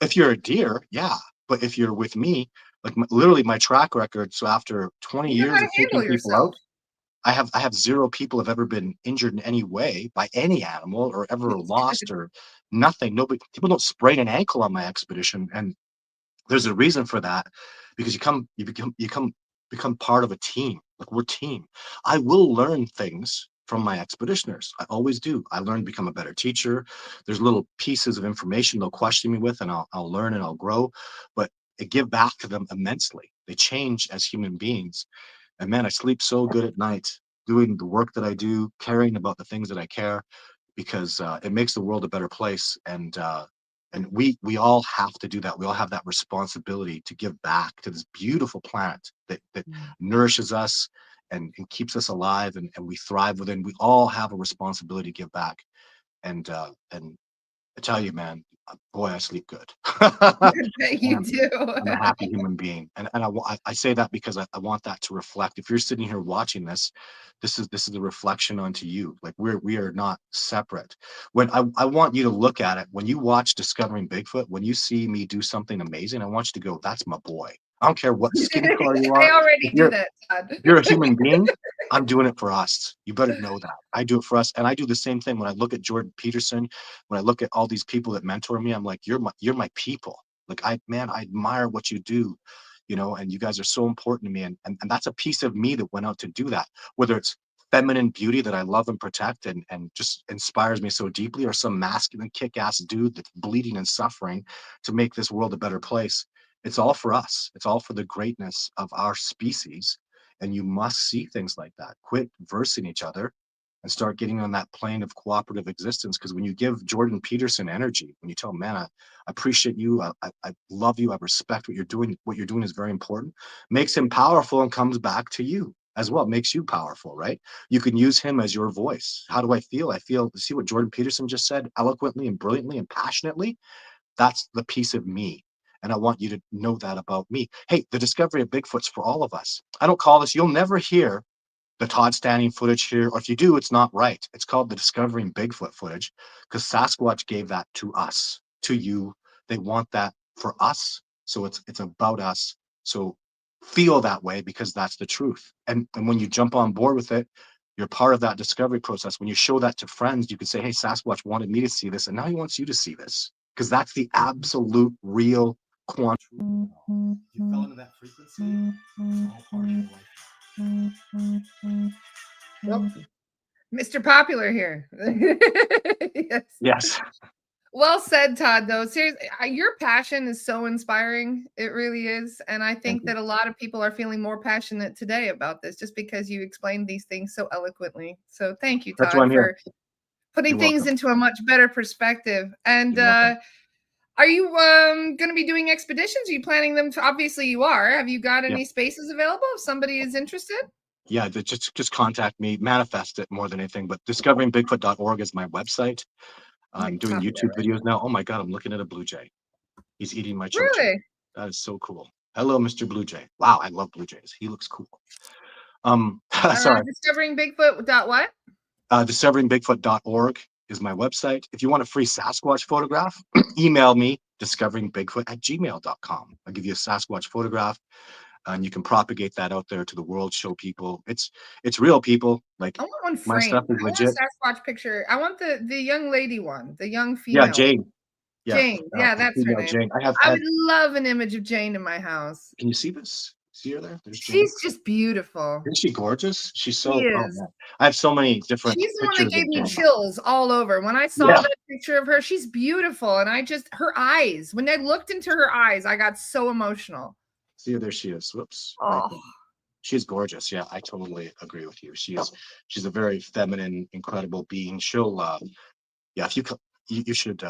If you're a deer, yeah. But if you're with me, like literally my track record. So after 20 You know how years to of handle taking people yourself. out, I have zero people have ever been injured in any way by any animal or ever lost or nothing. Nobody, people don't sprain an ankle on my expedition, and there's a reason for that because you become part of a team. Like we're team. I will learn things from my expeditioners. I always do. I learn to become a better teacher. There's little pieces of information they'll question me with, and I'll learn and I'll grow. But I give back to them immensely. They change as human beings, and man, I sleep so good at night doing the work that I do, caring about the things that I care, because it makes the world a better place. And we all have to do that. We all have that responsibility to give back to this beautiful planet that nourishes us and keeps us alive and we thrive within. We all have a responsibility to give back. And I tell you, man, boy, I sleep good. You I'm, do. I'm a happy human being, and I say that because I want that to reflect. If you're sitting here watching this, this is a reflection onto you. Like we are not separate. When I want you to look at it when you watch Discovering Bigfoot, when you see me do something amazing, I want you to go, "That's my boy." I don't care what skin color you I are. If already do you're that, Todd. if you're a human being, I'm doing it for us. You better know that. I do it for us. And I do the same thing when I look at Jordan Peterson, when I look at all these people that mentor me, I'm like, you're my people. Like I admire what you do, and you guys are so important to me. And that's a piece of me that went out to do that, whether it's feminine beauty that I love and protect and just inspires me so deeply, or some masculine kick-ass dude that's bleeding and suffering to make this world a better place. It's all for us. It's all for the greatness of our species, and you must see things like that. Quit versing each other and start getting on that plane of cooperative existence. Because when you give Jordan Peterson energy, when you tell him, man, I appreciate you, I love you, I respect what you're doing is very important, makes him powerful and comes back to you as well. It makes you powerful, right? You can use him as your voice. How do I feel? See what Jordan Peterson just said eloquently and brilliantly and passionately? That's the piece of me. And I want you to know that about me. Hey, the discovery of Bigfoot's for all of us. I don't call this, you'll never hear the Todd Standing footage here, or if you do, it's not right. It's called the Discovering Bigfoot footage because Sasquatch gave that to us, to you. They want that for us. So it's about us. So feel that way because that's the truth. And when you jump on board with it, you're part of that discovery process. When you show that to friends, you can say, hey, Sasquatch wanted me to see this, and now he wants you to see this. because that's the absolute real quantum. You fell into that frequency. It's all part of your life. Well, Mr. Popular here. Yes. Yes. Well said, Todd, though. Seriously, your passion is so inspiring. It really is. And I think that a lot of people are feeling more passionate today about this just because you explained these things so eloquently. So thank you, That's why Todd, I'm here. for putting You're things welcome. into a much better perspective. And You're welcome. are you going to be doing expeditions? Are you planning them to? Obviously, you are. Have you got any spaces available if somebody is interested? Yeah, just contact me, manifest it more than anything. But discoveringbigfoot.org is my website. I'm doing YouTube videos now. Oh my God, I'm looking at a blue jay. He's eating my chocha. Really? That is so cool. Hello, Mr. Blue Jay. Wow, I love blue jays. He looks cool. Sorry. Discoveringbigfoot.what? Discoveringbigfoot.org is my website. If you want a free Sasquatch photograph, email me, discoveringbigfoot@gmail.com. I'll give you a Sasquatch photograph, and you can propagate that out there to the world, show people. It's real, people. Like, I want one my stuff framed. is I want legit. a Sasquatch picture. I want the young lady one, the young Yeah, female. Jane. Yeah, Jane. Yeah, that's her female name. Jane. I would love an image of Jane in my house. Can you see this? See her there? There's Jane. She's just beautiful. Isn't she gorgeous? She's so. She Oh is. man, I have so many different She's the one pictures that gave of me Jane. chills all over. When I saw that picture of her, she's beautiful. And her eyes, when I looked into her eyes, I got so emotional. See her, there she is. Whoops. Oh. Right, she's gorgeous. Yeah, I totally agree with you. She's a very feminine, incredible being. She'll yeah, if you should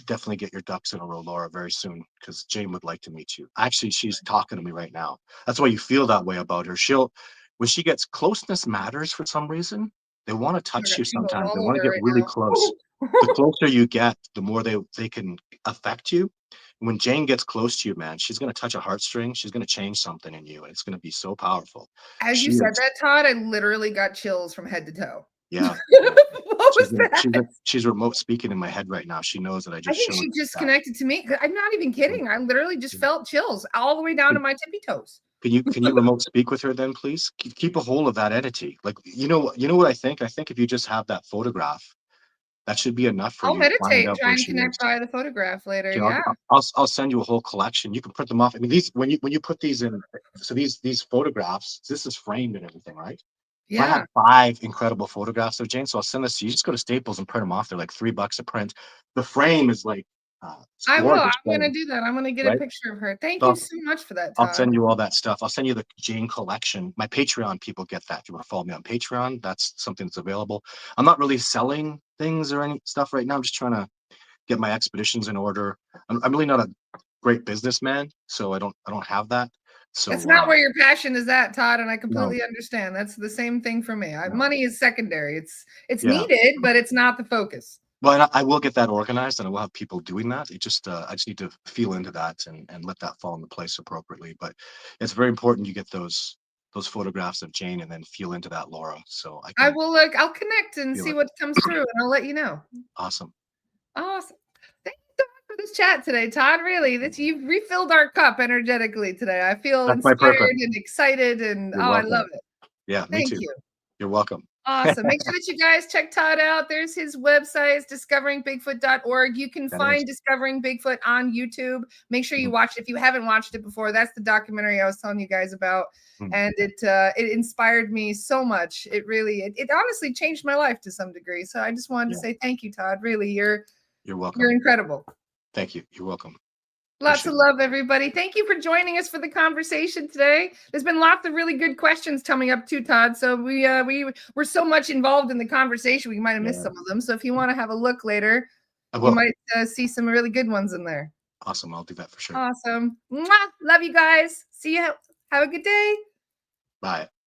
definitely get your ducks in a row, Laura, very soon, because Jane would like to meet you. Actually, she's talking to me right now. That's why you feel that way about her. When she gets closeness matters for some reason. They want to touch you sometimes. They want to get really close. The closer you get, the more they can affect you. When Jane gets close to you, man, she's going to touch a heartstring. She's going to change something in you, and it's going to be so powerful. As you said that, Todd, I literally got chills from head to toe. Yeah. What was that? She's remote speaking in my head right now. She knows that I think showed she just that. connected to me. I'm not even kidding. I literally just felt chills all the way down to my tippy toes. Can you remote speak with her then, please? Keep a hold of that entity. Like, you know what I think? I think if you just have that photograph, that should be enough for I'll you to find meditate and out try where and she connect is. by the photograph later. You know, Yeah. I'll send you a whole collection. You can print them off. I mean, these when you put these in, so these photographs, this is framed and everything, right? Yeah. So I have 5 incredible photographs of Jane, so I'll send this to you. Just go to Staples and print them off. They're like $3 a print. The frame is like, I will. I'm going to do that. I'm going to get a picture of her. Thank you so much for that, Todd. I'll send you all that stuff. I'll send you the Jane collection. My Patreon people get that. If you want to follow me on Patreon, that's something that's available. I'm not really selling things or any stuff right now. I'm just trying to get my expeditions in order. I'm really not a great businessman, so I don't have that. So it's not where your passion is at, Todd, and I completely understand. That's the same thing for me. Money is secondary. It's needed, but it's not the focus. Well, I will get that organized, and I will have people doing that. I just need to feel into that and let that fall into place appropriately. But it's very important you get those photographs of Jane and then feel into that, Laura. So I will look. I'll connect and see what comes through, and I'll let you know. Awesome. Awesome. Thank you for this chat today, Todd. Really, you've refilled our cup energetically today. I feel inspired and excited, and I love it. Yeah, me too. Thank you. You're welcome. Awesome. Make sure that you guys check Todd out. There's his website, discoveringbigfoot.org. You can find Discovering Bigfoot on YouTube. Make sure you watch it if you haven't watched it before. That's the documentary I was telling you guys about. And it inspired me so much. It really, it honestly changed my life to some degree. So I just wanted to say thank you, Todd. Really, you're welcome. You're incredible. Thank you. You're welcome. Lots of love, everybody. Thank you for joining us for the conversation today. There's been lots of really good questions coming up too, Todd. So we're so much involved in the conversation, we might have missed some of them. So if you want to have a look later, you might see some really good ones in there. Awesome. I'll do that for sure. Awesome. Mwah! Love you guys. See you. Have a good day. Bye.